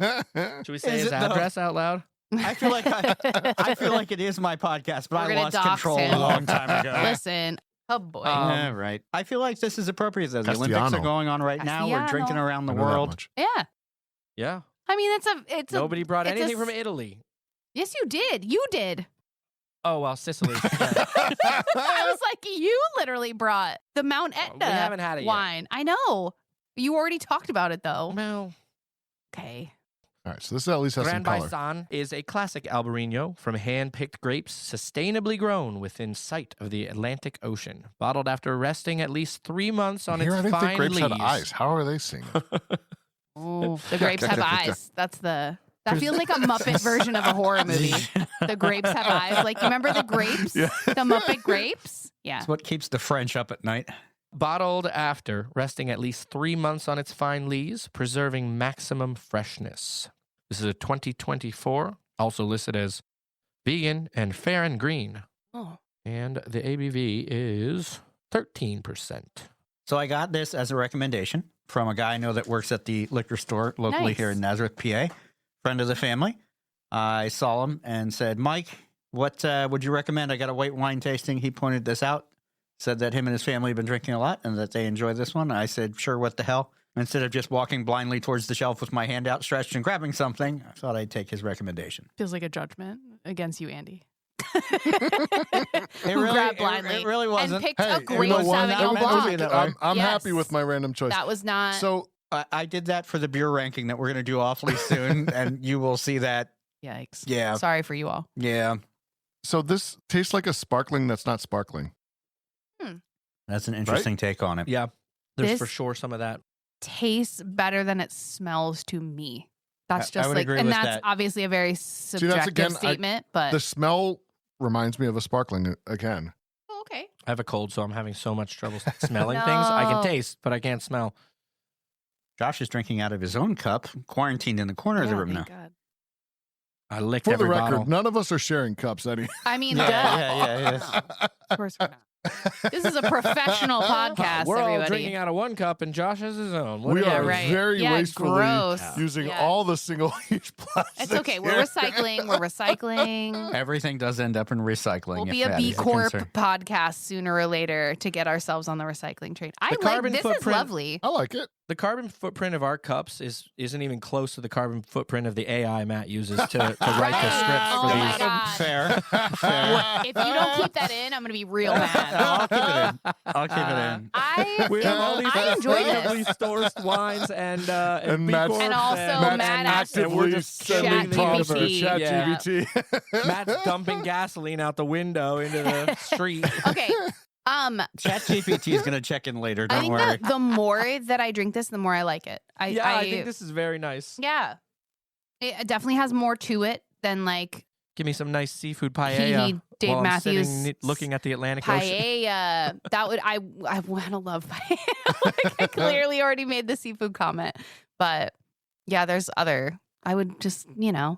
Should we say Is his it though? address out loud? I feel like I feel like it is my podcast, but We're I gonna lost dox control him. a long time ago. Listen. Oh boy. Yeah, right. I feel like this is appropriate though. The Olympics Castellano. are going on right now. We're drinking Castellano. around the I know that world. much. yeah. Yeah. I mean, it's a. Nobody brought it's a anything s- from Italy. Yes, you did. You did. Oh, well, Sicily. Yeah. I was like, you literally brought the Mount Etna We haven't had it yet. wine. I know. You already talked about it though. Well, Okay. All right, so this at least has some Grand color. Baisan is a classic Albarino from hand-picked grapes sustainably grown within sight of the Atlantic Ocean, bottled after resting at least 3 months on Here, I its didn't fine think grapes leaves. had eyes. How are they seeing it? Ooh, the grapes have eyes. That feels like a Muppet version of a horror movie. The grapes have eyes. Like, you remember the grapes? Yeah. The Muppet grapes? Yeah. It's what keeps the French up at night. Bottled after resting at least 3 months on its fine lees, preserving maximum freshness. This is a 2024, also listed as vegan and fair and green. Oh. And the ABV is 13%. So I got this as a recommendation from a guy I know that works at the liquor store locally Nice. here in Nazareth, PA. Friend of the family. I saw him and said, Mike, what would you recommend? I got a white wine tasting. He pointed this out, said that him and his family have been drinking a lot and that they enjoy this one. I said, sure, what the hell? Instead of just walking blindly towards the shelf with my hand outstretched and grabbing something, I thought I'd take his recommendation. Feels like a judgment against you, Andy. It Who grabbed blindly It really wasn't. and picked Hey, a you great know what? Sauvignon It was meant to be Blanc. that way. I'm Yes. happy with my random choice. That was not. So I did that for the beer ranking that we're going to do awfully soon, and you will see that. Yikes. Yeah. Sorry for you all. Yeah. So this tastes like a sparkling that's not sparkling. That's an interesting take on it. Yeah, there's This- for sure some of that. Tastes better than it smells to me. That's I just would like, agree and with that's that. obviously a very subjective again, statement, but The smell reminds me of a sparkling again. Oh, okay. I have a cold, so I'm having so much trouble smelling things. I can No. taste, but I can't smell. Josh is drinking out of his own cup, quarantined in the corner of the Yeah, room now. thank God. I licked For the every record, bottle. none of us are sharing cups, Eddie. I mean, Yeah, duh. yeah. Of course we're not. This is a professional podcast, We're all everybody. drinking out of one cup, and Josh has his own. What We do you are think? right. very Yeah, wastefully gross. using Yeah. all the single-use plastic. It's okay. We're here. recycling. We're recycling. Everything does end up in recycling. We'll if be a that B is Corp concern. podcast sooner or later to get ourselves on the recycling train. I The like carbon this. Is footprint- lovely. I like it. The carbon footprint of our cups isn't even close to the carbon footprint of the AI Matt uses to write the scripts Oh for my these. God. Fair. Fair. If you don't keep that in, I'm going to be real mad. I'll keep it in. I'll keep it in. We have all these I enjoy sustainably this. sourced wines and And B Matt's- Corps And also and Matt and we're actively just sending killing prompts for ChatGPT. ChatGPT. Matt's dumping gasoline out the window into the street. Okay. ChatGPT is going to check in later. I Don't think worry. that the more that I drink this, the more I like it. I think this is very nice. yeah. It definitely has more to it than like Give me some nice seafood Hee paella. hee, Dave while I'm Matthews sitting looking at the Atlantic Ocean. paella. That would I want to love paella. Like, I clearly already made the seafood comment, but yeah, there's other. I would just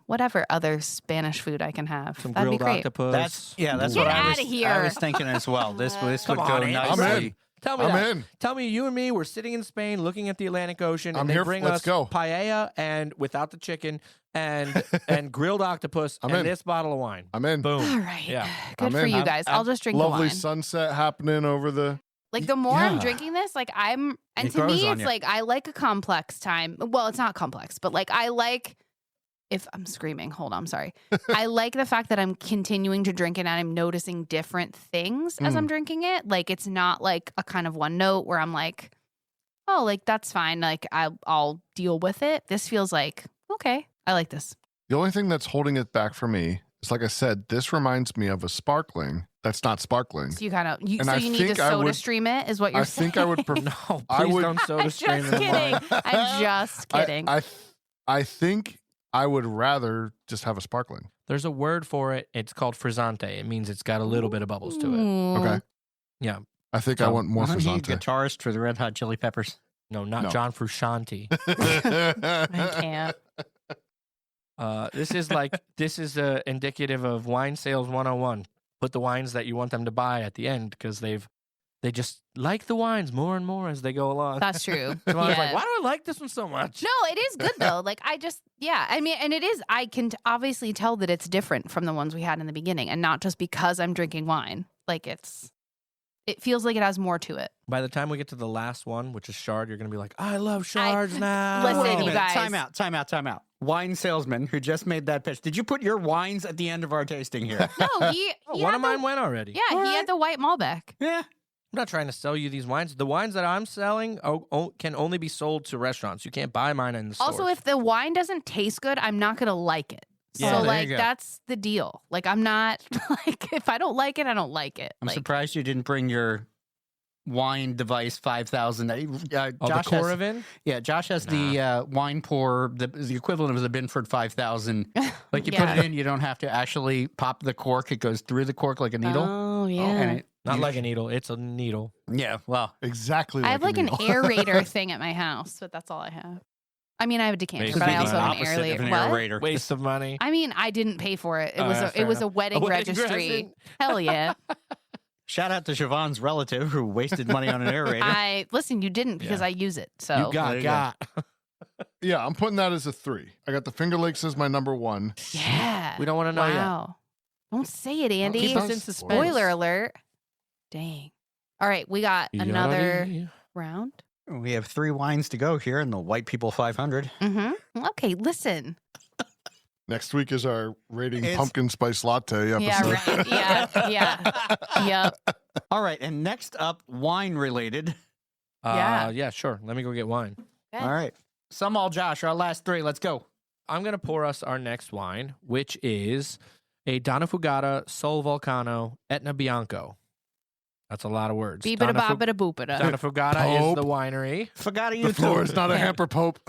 whatever other Spanish food I can have. Some That'd be grilled great. octopus. That's Get what I was. outta here. I was thinking as well. This Come would on, go Andy. I'm nicely. in. Tell me I'm that. in. Tell me, you and me were sitting in Spain looking at the Atlantic Ocean, I'm and they here. bring Let's us go. paella and without the chicken and grilled octopus I'm and in. this bottle of wine. I'm in. Boom. All right. Yeah. Good I'm for in. you guys. I'll just drink the Lovely wine. sunset happening over the. Like the more I'm Yeah. drinking this, like and It to me, grows on it's you. like I like a complex time. Well, it's not complex, but like I like. If I'm screaming, hold on, I'm sorry. I like the fact that I'm continuing to drink it and I'm noticing different things as I'm drinking it. Like it's not like a kind of one note where I'm like, oh, like that's fine. Like I'll deal with it. This feels like, okay, I like this. The only thing that's holding it back for me is, like I said, this reminds me of a sparkling that's not sparkling. So you kind of, And so I you need to think I soda would- stream it is what you're I saying. think I would prefer. No, I please would- don't soda I'm stream just in the wine. kidding. I'm just kidding. I think I would rather just have a sparkling. There's a word for it. It's called frizzante. It means it's got a little bit of bubbles to it. Ooh. Okay. Yeah. I think I want more Aren't you frizzante. guitarist for the Red Hot Chili Peppers? No, not No. John Frusciante. I can't. This is indicative of wine sales 101. Put the wines that you want them to buy at the end because they just like the wines more and more as they go along. That's true. So I was Yeah. like, why do I like this one so much? No, it is good though. Like I mean, and it is. I can obviously tell that it's different from the ones we had in the beginning, and not just because I'm drinking wine. Like it feels like it has more to it. By the time we get to the last one, which is Shard, you're gonna be like, I love Shards now. Listen, Wait a you minute. guys. Time out. Wine salesman who just made that pitch. Did you put your wines at the end of our tasting here? No, he One had of mine went already. Yeah, All he right. had the White Malbec. Yeah. I'm not trying to sell you these wines. The wines that I'm selling can only be sold to restaurants. You can't buy mine in the store. Also, if the wine doesn't taste good, I'm not gonna like it. Yeah, So there like you go. that's the deal. Like I'm not like if I don't like it, I don't like it. I'm Like, surprised you didn't bring your wine device 5,000. the Josh has, Coravin? yeah, Josh has the wine pour, the equivalent of the Binford 5,000. Like you Yeah. put it in, you don't have to actually pop the cork. It goes through the cork like a needle. Oh yeah. And Not like a needle. It's a needle. yeah, well, Exactly. I have like a an needle. aerator thing at my house, but that's all I have. I mean, I have a decanter, Waste but I of also have an opposite of aerator. an What? aerator. Waste of money. I mean, I didn't pay for it. It Oh, was yeah, it fair was enough. a wedding registry. present. Hell yeah! Shout out to Siobhan's relative who wasted money on an aerator. I listen. You didn't because Yeah. I use it. So You there you go. got. Yeah, I'm putting that as a 3. I got the Finger Lakes as my number 1. yeah. We don't want to know yet. Wow. Don't say it, Andy. Keep us in suspense. Spoiler alert. Dang. All right, we got another round. We have 3 wines to go here in the White People 500. Mm-hmm. Okay, listen. Next week is our rating It's- pumpkin spice latte episode. Yeah, right. Yeah. Yep. All right, and next up, wine related. Yeah. Yeah, sure. Let me go get wine. Okay. All right. Some all Josh, our last 3. Let's go. I'm going to pour us our next wine, which is a Donna Fugata Sol Volcano Etna Bianco. That's a lot of words. Beepita Donna boppita boopita. Donna Fugata is Pope. the winery. Forgot you The floor too. is not a hamper, Pope.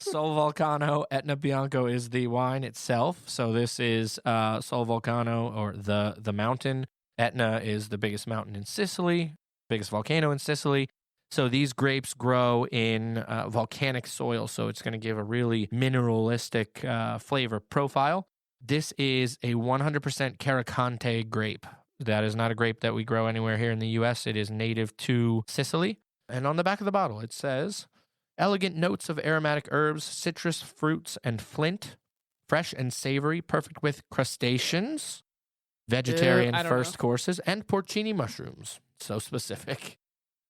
Sol Volcano Etna Bianco is the wine itself. So this is Sol Volcano, or the mountain. Etna is the biggest mountain in Sicily, biggest volcano in Sicily. So these grapes grow in volcanic soil, so it's going to give a really mineralistic flavor profile. This is a 100% Caricante grape. That is not a grape that we grow anywhere here in the U.S. It is native to Sicily. And on the back of the bottle, it says, elegant notes of aromatic herbs, citrus, fruits, and flint. Fresh and savory, perfect with crustaceans, vegetarian I don't first know. courses, and porcini mushrooms. So specific.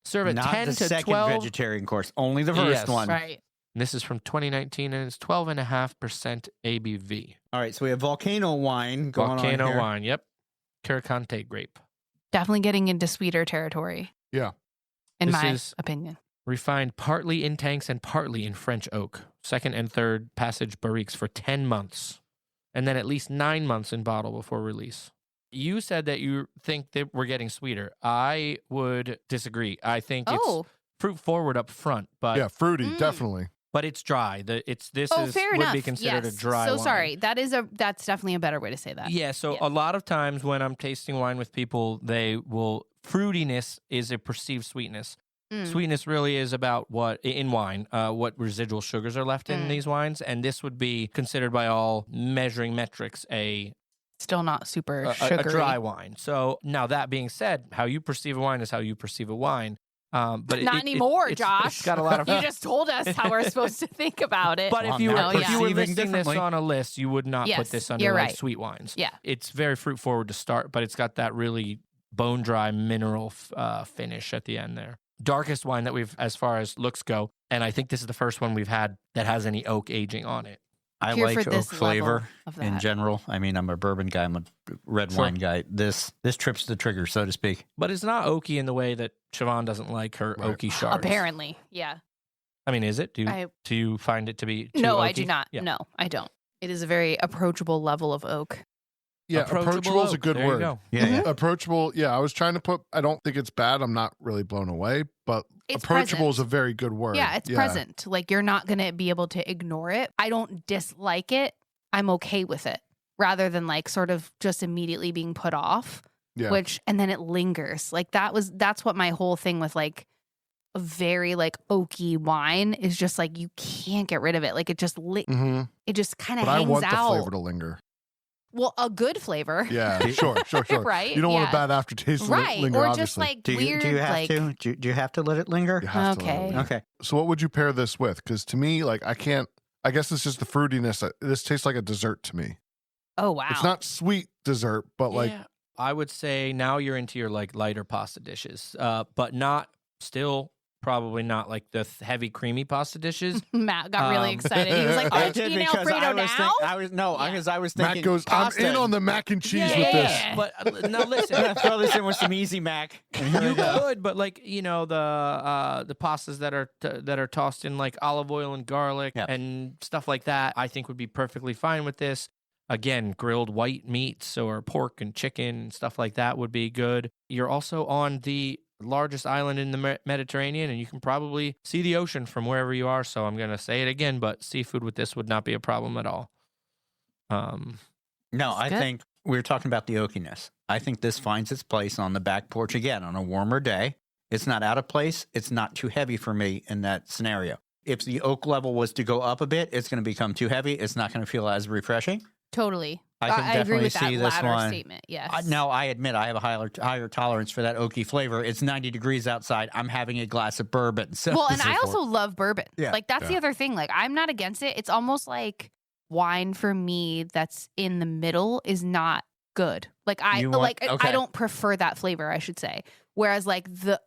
Serve at Not 10 the to second 12. vegetarian course, only the first Yes. one. Right. This is from 2019, and it's 12.5% ABV. All right, so we have volcano wine going Volcano on here. wine, yep. Caricante grape. Definitely getting into sweeter territory. Yeah. In This my is- opinion. Refined partly in tanks and partly in French oak. Second and third passage barriques for 10 months. And then at least 9 months in bottle before release. You said that you think that we're getting sweeter. I would disagree. I think Oh. it's fruit forward up front, but Yeah, fruity, definitely. but it's dry. This Oh, is fair would enough. be considered yes. a dry So wine. sorry. That's definitely a better way to say that. Yeah, so Yeah. a lot of times when I'm tasting wine with people, fruitiness is a perceived sweetness. Mm. Sweetness really is about what residual sugars are left in Mm. these wines, and this would be considered by all measuring metrics a Still not super a sugary. dry wine. So now that being said, how you perceive a wine is how you perceive a wine. But Not anymore, it's Josh. got a lot of. You just told us how we're supposed to think about it. But Well, if you, I'm were, not if you were perceiving listing this differently. on a list, you would not Yes, put this under you're like right. sweet wines. Yeah. It's very fruit forward to start, but it's got that really bone dry mineral finish at the end there. Darkest wine that we've, as far as looks go, and I think this is the first one we've had that has any oak aging on it. I Here like for oak this flavor level of in that. general. I mean, I'm a bourbon guy. I'm a red Sure. wine guy. This trips the trigger, so to speak. But it's not oaky in the way that Siobhan doesn't like her Right. oaky shards. Apparently, yeah. I mean, is it? Do I- you find it to be too No, I oaky? do not. Yeah. No, I don't. It is a very approachable level of oak. Yeah, approachable is a oak. good There you word. go. Yeah, Mm-hmm. yeah. Approachable. Yeah, I was trying to put. I don't think it's bad. I'm not really blown away, but It's approachable present. is a very good word. Yeah, it's present. Like you're not going to be able to ignore it. I don't dislike it. I'm okay with it rather than like sort of just immediately being put off, Yeah. and then it lingers. Like that's what my whole thing with like a very like oaky wine is just like you can't get rid of it. Like it just hmm it just kind of But I hangs want the out. flavor to linger. Well, a good flavor. Yeah, sure. Right, You don't want yeah. a bad aftertaste to Right. linger, Or obviously. just like Do you weird have like to? Do you have to let it linger? You have to let it Okay. linger. Okay. So what would you pair this with? Because to me, like I can't. I guess it's just the fruitiness. This tastes like a dessert to me. oh wow. It's not sweet dessert, but like Yeah, I would say now you're into your like lighter pasta dishes, but not still probably not like the heavy creamy pasta dishes. Matt got really Um, excited. He was like, I Argentina Alfredo now? I was thinking. Matt goes, pasta. I'm in on the mac and cheese Yeah. with this. Yeah. But now I'm gonna listen, throw this in with some easy mac. And here we you go. could, but like the pastas that are tossed in like olive oil and garlic Yep. and stuff like that, I think would be perfectly fine with this. Again, grilled white meats or pork and chicken and stuff like that would be good. You're also on the largest island in the Mediterranean, and you can probably see the ocean from wherever you are. So I'm going to say it again, but seafood with this would not be a problem at all. No, I good. think we were talking about the oakiness. I think this finds its place on the back porch again on a warmer day. It's not out of place. It's not too heavy for me in that scenario. If the oak level was to go up a bit, it's going to become too heavy. It's not going to feel as refreshing. Totally. I can agree definitely with see that this latter one. statement. Yes. Now, I admit I have a higher tolerance for that oaky flavor. It's 90 degrees outside. I'm having a glass of bourbon. So Well, and so I forth. also love bourbon. Yeah. Like that's the Yeah. other thing. Like I'm not against it. It's almost like wine for me that's in the middle is not good. Like I You want- I okay. don't prefer that flavor, I should say. Whereas like the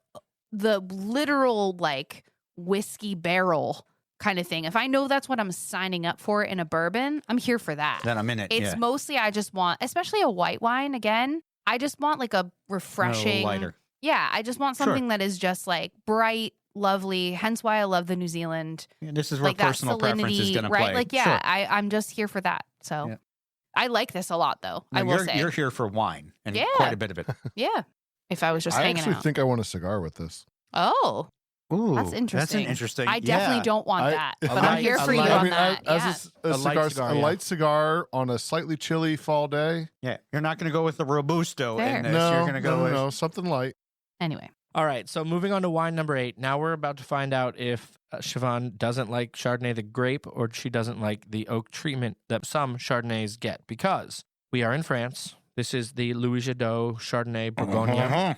literal like whiskey barrel kind of thing. If I know that's what I'm signing up for in a bourbon, I'm here for that. then I'm in it. It's yeah. mostly I just want, especially a white wine again, I just want like a refreshing lighter. Yeah, I just want Sure. something that is just like bright, lovely. Hence why I love the New Zealand. Yeah, this is where Like that personal preference is salinity, going to right? play. Like yeah, Sure. I'm just here for that. So Yeah. I like this a lot though. I No, will you're, say. you're here for wine and Yeah. quite a bit of it. Yeah. If I was just I hanging actually out. think I want a cigar with this. Oh, Ooh, That's That's interesting. an interesting. I definitely yeah. don't want I- that, A but I'm light- here a for you light- on I mean, that. as Yeah. a light cigar, cigar, a yeah. light cigar on a slightly chilly fall day. Yeah, you're not going to go with the robusto Fair. in this. No, you're going to go no, with no, something light. Anyway, All right, so moving on to wine number 8. Now we're about to find out if Siobhan doesn't like Chardonnay the grape or she doesn't like the oak treatment that some Chardonnays get, because we are in France. This is the Louis Jadot Chardonnay Bourgogne.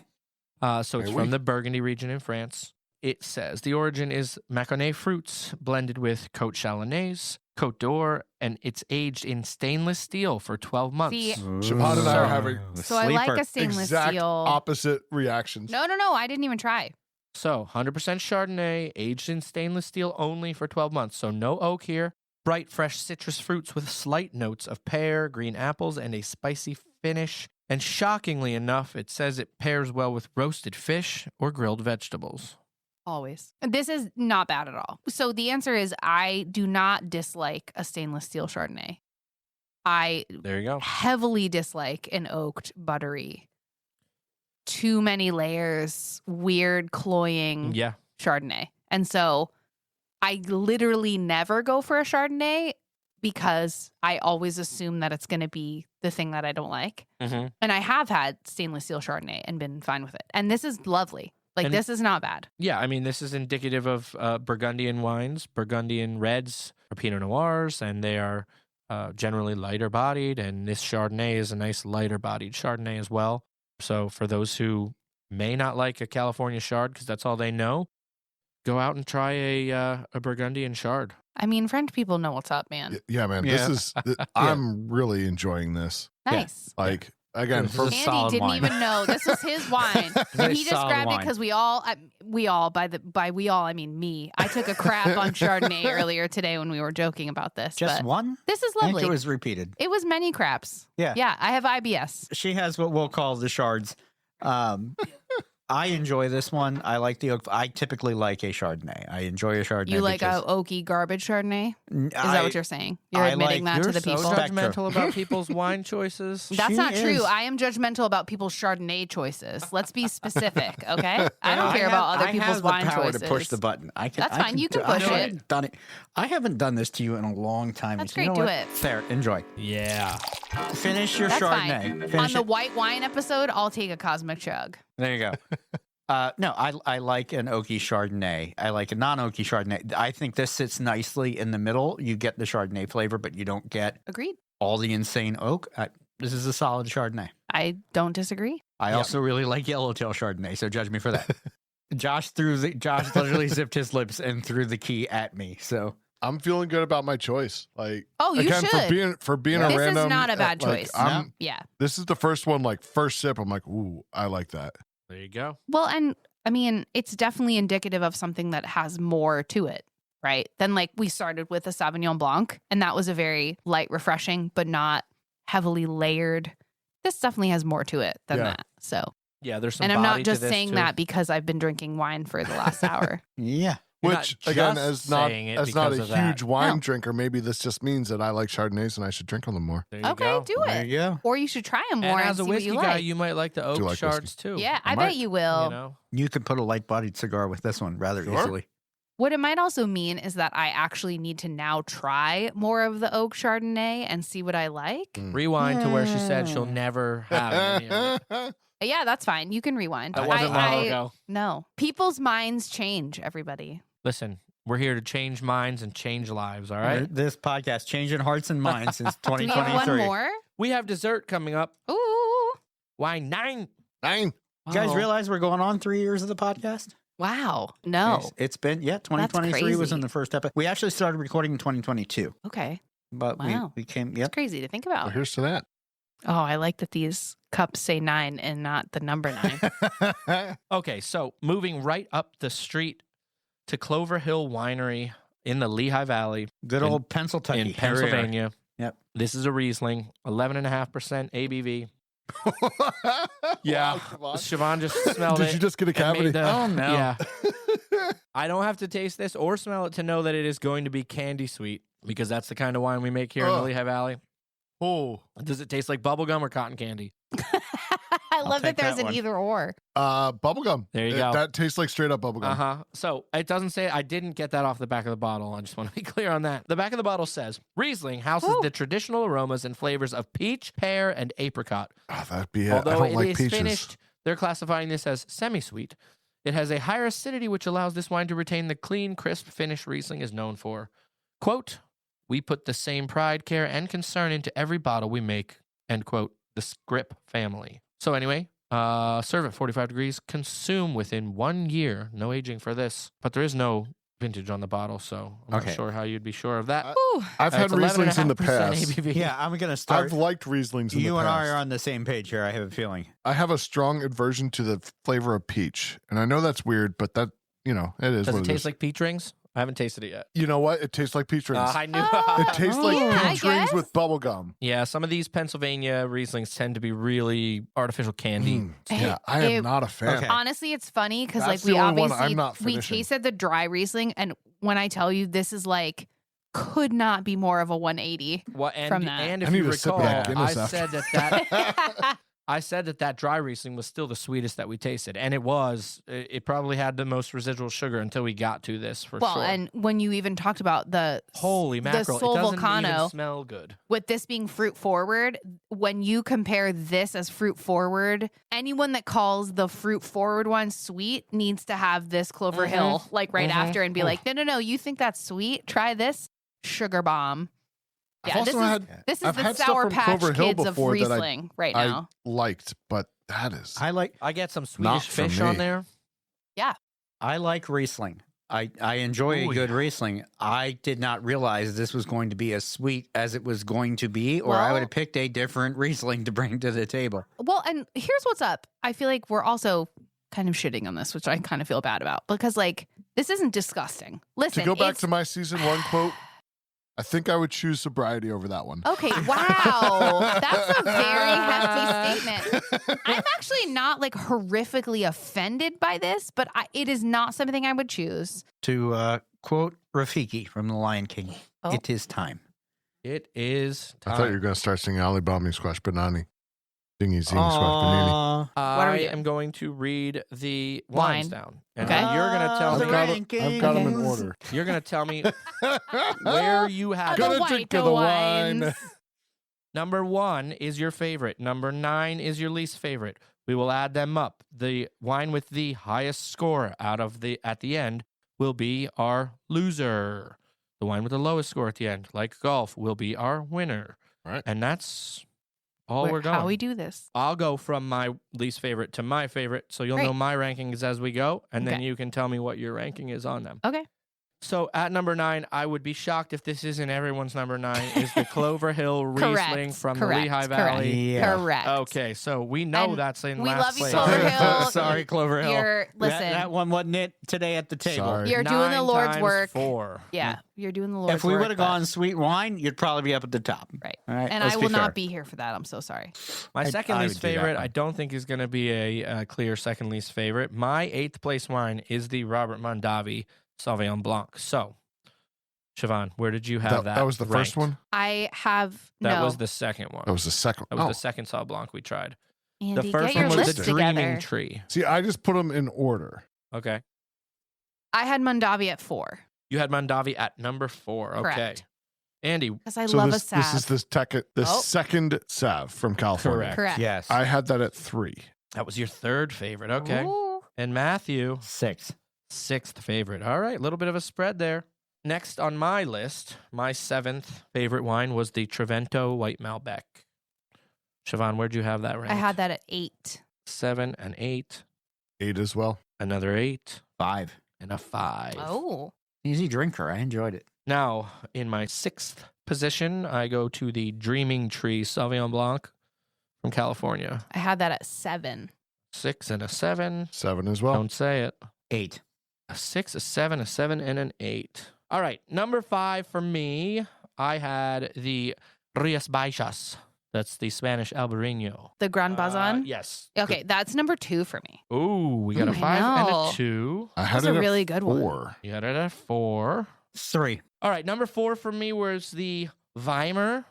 So it's Oui, from oui. the Burgundy region in France. It says the origin is Maconnais fruits blended with Côte Chalonnaise, Côte d'Or, and it's aged in stainless steel for 12 months. See, Siobhan and I are having so I like a stainless exact steel. opposite reactions. No, I didn't even try. So 100% Chardonnay, aged in stainless steel only for 12 months. So no oak here. Bright, fresh citrus fruits with slight notes of pear, green apples, and a spicy finish. And shockingly enough, it says it pairs well with roasted fish or grilled vegetables. Always. This is not bad at all. So the answer is I do not dislike a stainless steel Chardonnay. I There you go. heavily dislike an oaked, buttery, too many layers, weird, cloying Yeah. Chardonnay. And so I literally never go for a Chardonnay because I always assume that it's going to be the thing that I don't like. Mm-hmm. And I have had stainless steel Chardonnay and been fine with it. And this is lovely. Like, And- this is not bad. Yeah, I mean, this is indicative of Burgundian wines, Burgundian reds, or Pinot Noirs, and they are generally lighter bodied. And this Chardonnay is a nice lighter bodied Chardonnay as well. So for those who may not like a California Chard because that's all they know, go out and try a Burgundian Chard. I mean, French people know what's up, man. Yeah, man. Yeah. This is. I'm really enjoying this. Nice. Like again, This for is a Andy solid didn't wine. even know this was his wine, and he just solid grabbed it wine. because we all by we all I mean me. I took a crap on Chardonnay earlier today when we were joking about this. Just but one? this is I think lovely. it was repeated. It was many craps. Yeah. Yeah, I have IBS. She has what we'll call the shards. I enjoy this one. I like the oak. I typically like a Chardonnay. I enjoy a Chardonnay. You like a because oaky garbage Chardonnay? Is that what you're saying? You're I admitting like- that to you're the so people? spectrum. Judgmental about people's wine choices. That's She not is. true. I am judgmental about people's Chardonnay choices. Let's be specific, okay? I don't care about other people's wine I have the power choices. to push the button. I can. That's I fine. You can I push haven't it. Done it. I haven't done this to you in a long time. That's You know great. Do what? it. There. Enjoy. Yeah. Finish your That's Chardonnay. fine. Finish On the it. white wine episode, I'll take a cosmic chug. There you go. No, I like an oaky Chardonnay. I like a non-oaky Chardonnay. I think this sits nicely in the middle. You get the Chardonnay flavor, but you don't get Agreed. all the insane oak. This is a solid Chardonnay. I don't disagree. I also really like Yellowtail Chardonnay, so judge me for that. Josh literally zipped his lips and threw the key at me. So I'm feeling good about my choice. Like Oh, you again, should. for being Yeah. a This is random. not a bad like, choice. I'm- Yeah. This is the first one. Like first sip, I'm like, ooh, I like that. There you go. Well, and I mean, it's definitely indicative of something that has more to it, right? Than like we started with a Sauvignon Blanc, and that was a very light, refreshing, but not heavily layered. This definitely has more to it than Yeah. that. So, Yeah, there's some and I'm body not to just this, saying too. that because I've been drinking wine for the last hour. yeah, You're Which not again, just as not saying it a because of that. huge wine No. drinker, maybe this just means that I like Chardonnays and I should drink on them more. There you Okay, go. do there it. you go. Or you should try them more And and, as a see what whiskey you guy, like. you might like the oak like shards too. Yeah, I might. bet you will. You know? You could put a light-bodied cigar with this one rather Sure. easily. What it might also mean is that I actually need to now try more of the oak Chardonnay and see what I like. Rewind to where she said she'll Yeah. never have any of it. Yeah, that's fine. You can rewind. That wasn't long ago. No. People's minds change, everybody. Listen, we're here to change minds and change lives, all right? This podcast changing hearts and minds since Do we have 2023. one more? We have dessert coming up. Ooh. Why 9? 9. You guys Oh. realize we're going on 3 years of the podcast? Wow. No. It's been, 2023 was crazy. in the first episode. We actually started recording in 2022, Okay. but Wow. we came, It's yep. crazy to think Well, about. here's to that. Oh, I like that these cups say 9 and not the number 9. Okay, so moving right up the street to Clover Hill Winery in the Lehigh Valley Good In- old Pennsylvania. in Pennsylvania. Yep. This is a Riesling, 11.5% ABV. Yeah. Siobhan just smelled it. Did you just get a and made cavity? the- Oh, no. Yeah. I don't have to taste this or smell it to know that it is going to be candy sweet because that's the kind of wine we make here in the Ugh. Lehigh Valley. Oh, Does it taste like bubblegum or cotton candy? I love that take there's that an one. either or. bubblegum. There you go. That tastes like straight up bubblegum. Uh-huh. So it doesn't say, I didn't get that off the back of the bottle. I just want to be clear on that. The back of the bottle says, Riesling houses Woo. the traditional aromas and flavors of peach, pear, and apricot. Oh, that'd be it. I Although don't it like is peaches. finished, they're classifying this as semi-sweet. It has a higher acidity, which allows this wine to retain the clean, crisp finish Riesling is known for. Quote, we put the same pride, care, and concern into every bottle we make, end quote, the Scrip family. So anyway, serve at 45 degrees, consume within 1 year. No aging for this, but there is no vintage on the bottle, so I'm Okay. not sure how you'd be sure of that. Ooh. I've had It's Rieslings in the 11.5% past. ABV. Yeah, I'm going to start. I've liked Rieslings in You the and I past. are on the same page here, I have a feeling. I have a strong aversion to the flavor of peach. And I know that's weird, but that, it is Does what it it taste is. like peach rings? I haven't tasted it yet. You know what? It tastes like peach rings. I knew. It tastes like Yeah, I peach rings guess. with bubble gum. Yeah, some of these Pennsylvania Rieslings tend to be really artificial candy. Mm, yeah, I am It- not a fan. Okay. Honestly, it's funny because That's like we the only one obviously I'm not we finishing. tasted the dry Riesling, and when I tell you this is like could not be more of a 180. Well, and, From that. and I if need you a sip recall, of that Guinness I after. said that I said that dry Riesling was still the sweetest that we tasted, and it was. It probably had the most residual sugar until we got to this for Well, sure. and when you even talked about the Holy mackerel! Sol It doesn't Volcano, even smell good. with this being fruit forward, when you compare this as fruit forward, anyone that calls the fruit forward one sweet needs to have this Clover Hill like right Mhm. after and be Oh. like, no, you think that's sweet? Try this sugar bomb. I've Yeah, also had this is I've the had stuff Sour from Patch Clover Hill Kids of before that Riesling right I now. liked, but That is. I get some Not Swedish for fish on me. there. I like Riesling. I enjoy Ooh, a good Riesling. I did not realize this was going to be as sweet as it was going to be, or I Well- would have picked a different Riesling to bring to the table. Well, and here's what's up. I feel like we're also kind of shitting on this, which I kind of feel bad about because, like, this isn't disgusting. Listen, To go back it's- to my season 1 quote, I think I would choose sobriety over that one. Okay, wow. That's a very hefty statement. I'm actually not like horrifically offended by this, but it is not something I would choose. To quote Rafiki from The Lion King, Oh. it is time. It is I time. thought you were going to start singing Alibami Squash Banani. Dingy Zing Squash Banani. Aw. What are I we am going to read the Wine. wines down. And Okay. then you're going to tell The me I've got them in rankings. order. you're going to tell me where you have The it. Gonna white drink of the wine. wines. Number 1 is your favorite. Number 9 is your least favorite. We will add them up. The wine with the highest score at the end will be our loser. The wine with the lowest score at the end, like golf, will be our winner. Right. And that's all we're going. How we do this. I'll go from my least favorite to my favorite, so you'll Great. know my rankings as we go, and then Okay. you can tell me what your ranking is on them. Okay. So at number 9, I would be shocked if this isn't everyone's number 9, is the Clover Hill Riesling Correct. from Correct. the Lehigh Correct. Valley. Yeah. Correct. Okay, so we know And that's in we last love you, place. Clover Hill. Sorry, Clover Hill. Listen. That one wasn't it today at the table. Sorry. You're doing the 9 Lord's times work. 4. Yeah, you're doing the Lord's work. If we would have but- gone sweet wine, you'd probably be up at the top. Right. All right. And let's I be will fair. not be here for that. I'm so sorry. My I- second I least would do that favorite, one. I don't think is going to be a clear second least favorite. My 8th place wine is the Robert Mondavi Sauvignon Blanc. So, Siobhan, where did you have that? That was the first ranked? one? I have That no. was the second one. That was the second That was oh. the second Sauv Blanc we tried. Andy, The first get your one was list the together. Dreaming Tree. See, I just put them in order. Okay. I had Mondavi at 4 You had Mondavi at number 4. Okay. Correct. Andy, because I So love this, a salve. this is the Oh. second Sav from California. Correct. Yes. I had that at 3. that was your third favorite. Okay. Ooh. And Matthew, 6. 6th favorite. All right. A little bit of a spread there. Next on my list, my 7th favorite wine was the Trevento White Malbec. Siobhan, where'd you have that ranked? I had that at 8. 7 and 8. 8 as well. Another 8 5. and a 5. Oh. Easy drinker. I enjoyed it. Now, in my 6th position, I go to the Dreaming Tree Sauvignon Blanc from California. I had that at 7. 6 and a 7. 7 as well. Don't say it. 8. A 6, a 7, a 7, and an 8. All right, number 5 for me, I had the Rías Baixas. That's the Spanish Albarino. The Grand Bazan? Yes. Okay, that's number 2 for me. Ooh, we got a I 5 and know. a 2. I had That's it a at really good one. 4. You got it at 4. 3. All right, number 4 for me was the Weimar.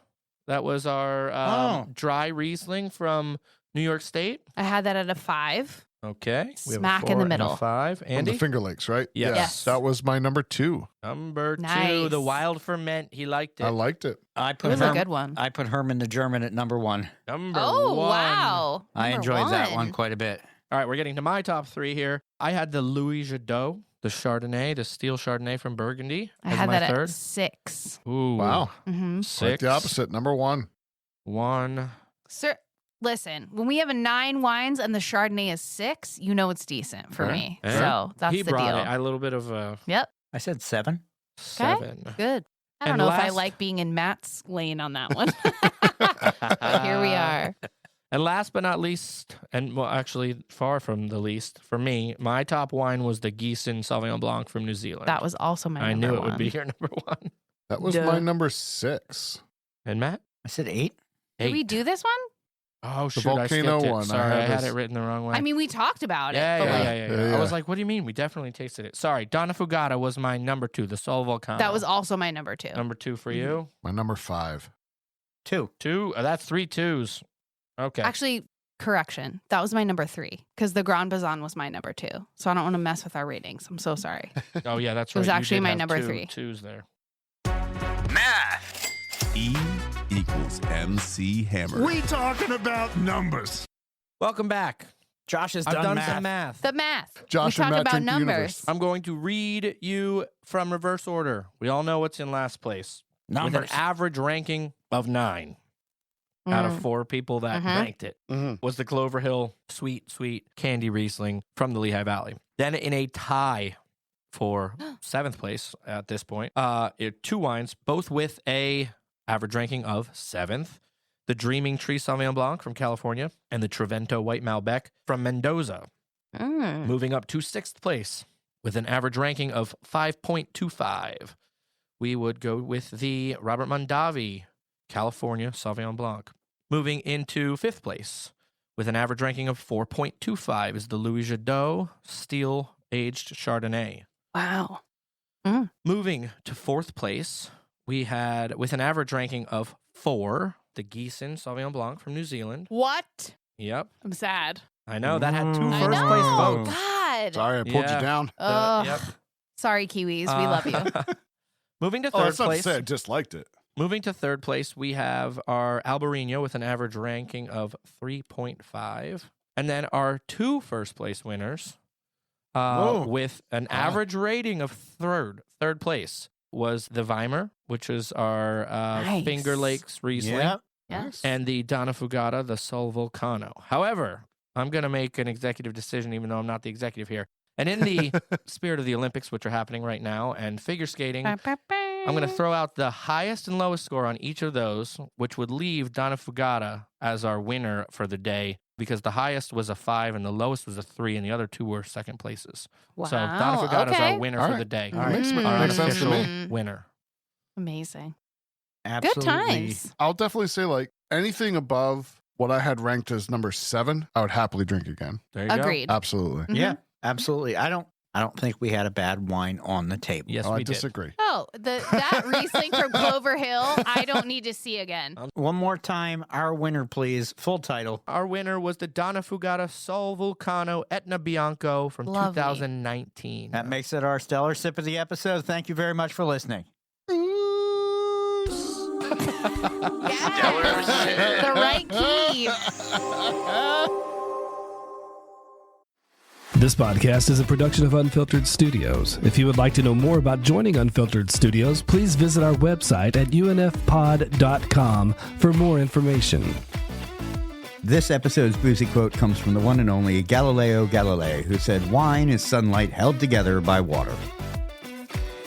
That was our dry Riesling from New York State. I had that at a 5. Okay. We have a Smack in 4 the and a middle. 5. From Andy? the Finger Lakes, right? Yes. Yes. That was my number 2. Number 2, Nice. the Wild Ferment. He liked it. I liked it. I It put was a good one. I put Herman the German at number 1. Number Oh, 1. wow. I Number enjoyed that one quite a bit. All right, we're getting to my top 3 here. I had the Louis Jadot, the Chardonnay, the steel Chardonnay from Burgundy. I as had my that third. at 6. Ooh. Wow. Mm-hmm. 6. Quite the opposite. Number 1. 1. Sir, listen, when we have a 9 wines and the Chardonnay is 6, you know it's decent for Yeah. me. Yeah. So that's He the brought deal. it. A little bit of a Yep. I said 7. 7. Good. I don't And know if I last- like being in Matt's lane on that one. But here we are. And last but not least, and well, actually far from the least, for me, my top wine was the Gießen Sauvignon Blanc from New Zealand. That was also my I number knew it one. would be your number 1. That was Duh. my number 6. And Matt? I said 8. Did we 8. do this one? Oh, The shoot, I volcano skipped it. one, I Sorry, I had had this- it written the wrong way. I mean, we talked about it. yeah, but yeah, like, yeah, yeah, Yeah, I was yeah. like, what do you mean? We definitely tasted it. Sorry, Donna Fugata was my number 2, the Sol Volcano. that was also my number 2. number 2 for Mhm. you. My number 5. 2. 2. That's 3 2s. Okay. Actually, correction. That was my number 3 because the Grand Bazan was my number 2. So I don't want to mess with our ratings. I'm so sorry. Oh yeah, that's It right. was You actually did my have number 2 3. 2s there. Math. E equals MC Hammer. We talking about numbers. Welcome back. Josh has I've done math. some math. The math. Josh we and talked Matt about drink the numbers. universe. I'm going to read you from reverse order. We all know what's in last place. With Numbers. an average ranking of 9. out of 4 people that ranked it. Mhm. Was the Clover Hill Sweet Candy Riesling from the Lehigh Valley. Then in a tie for 7th place at this point, 2 wines, both with a average ranking of 7th. The Dreaming Tree Sauvignon Blanc from California and the Trevento White Malbec from Mendoza. Moving up to 6th place with an average ranking of 5.25. We would go with the Robert Mondavi California Sauvignon Blanc. Moving into 5th place with an average ranking of 4.25 is the Louis Jadot Steel Aged Chardonnay. Wow. Moving to 4th place, we had, with an average ranking of 4, the Gießen Sauvignon Blanc from New Zealand. What? Yep. I'm sad. I know, that had 2 I first know. place votes. God. Sorry, I pulled Yeah. you down. Oh, Yep. sorry, Kiwis. We love you. Moving to Oh, 3rd that's not to place. say I disliked it. Moving to 3rd place, we have our Albarino with an average ranking of 3.5. And then our 2 first place winners Whoa. with an average rating of 3rd place was the Weimar, which is our Nice. Finger Lakes Riesling, Yeah. Yes. and the Donna Fugata, the Sol Volcano. However, I'm going to make an executive decision, even though I'm not the executive here. And in the spirit of the Olympics, which are happening right now, and figure skating, I'm going to throw out the highest and lowest score on each of those, which would leave Donna Fugata as our winner for the day, because the highest was a 5 and the lowest was a 3, and the other 2 were second places. Wow. So Donna Fugata is okay. our winner All for right. the day. All right. Makes Our makes sense to me. unofficial winner. Amazing. Absolutely. Good times. I'll definitely say, like, anything above what I had ranked as number 7, I would happily drink again. There you go. Agreed. Absolutely. Mhm. Yeah, absolutely. I don't think we had a bad wine on the table. Yes, Oh, I we did. disagree. Oh, that Riesling from Clover Hill, I don't need to see again. One more time, our winner, please. Full title. Our winner was the Donna Fugata Sol Vulcano Etna Bianco from Lovely. 2019. That makes it our stellar sip of the episode. Thank you very much for listening. Stellar sip. The right key. This podcast is a production of Unfiltered Studios. If you would like to know more about joining Unfiltered Studios, please visit our website at unfpod.com for more information. This episode's boozy quote comes from the one and only Galileo Galilei, who said, "Wine is sunlight held together by water."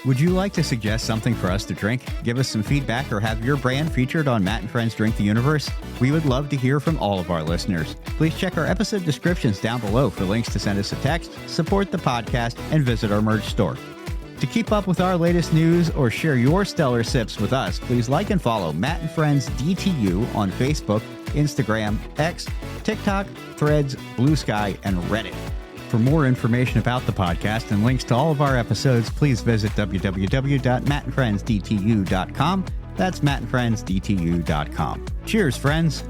Would you like to suggest something for us to drink? Give us some feedback or have your brand featured on Matt and Friends Drink the Universe? We would love to hear from all of our listeners. Please check our episode descriptions down below for links to send us a text, support the podcast, and visit our merch store. To keep up with our latest news or share your stellar sips with us, please like and follow Matt and Friends DTU on Facebook, Instagram, X, TikTok, Threads, Blue Sky, and Reddit. For more information about the podcast and links to all of our episodes, please visit www.mattandfriendsdtu.com. That's mattandfriendsdtu.com. Cheers, friends.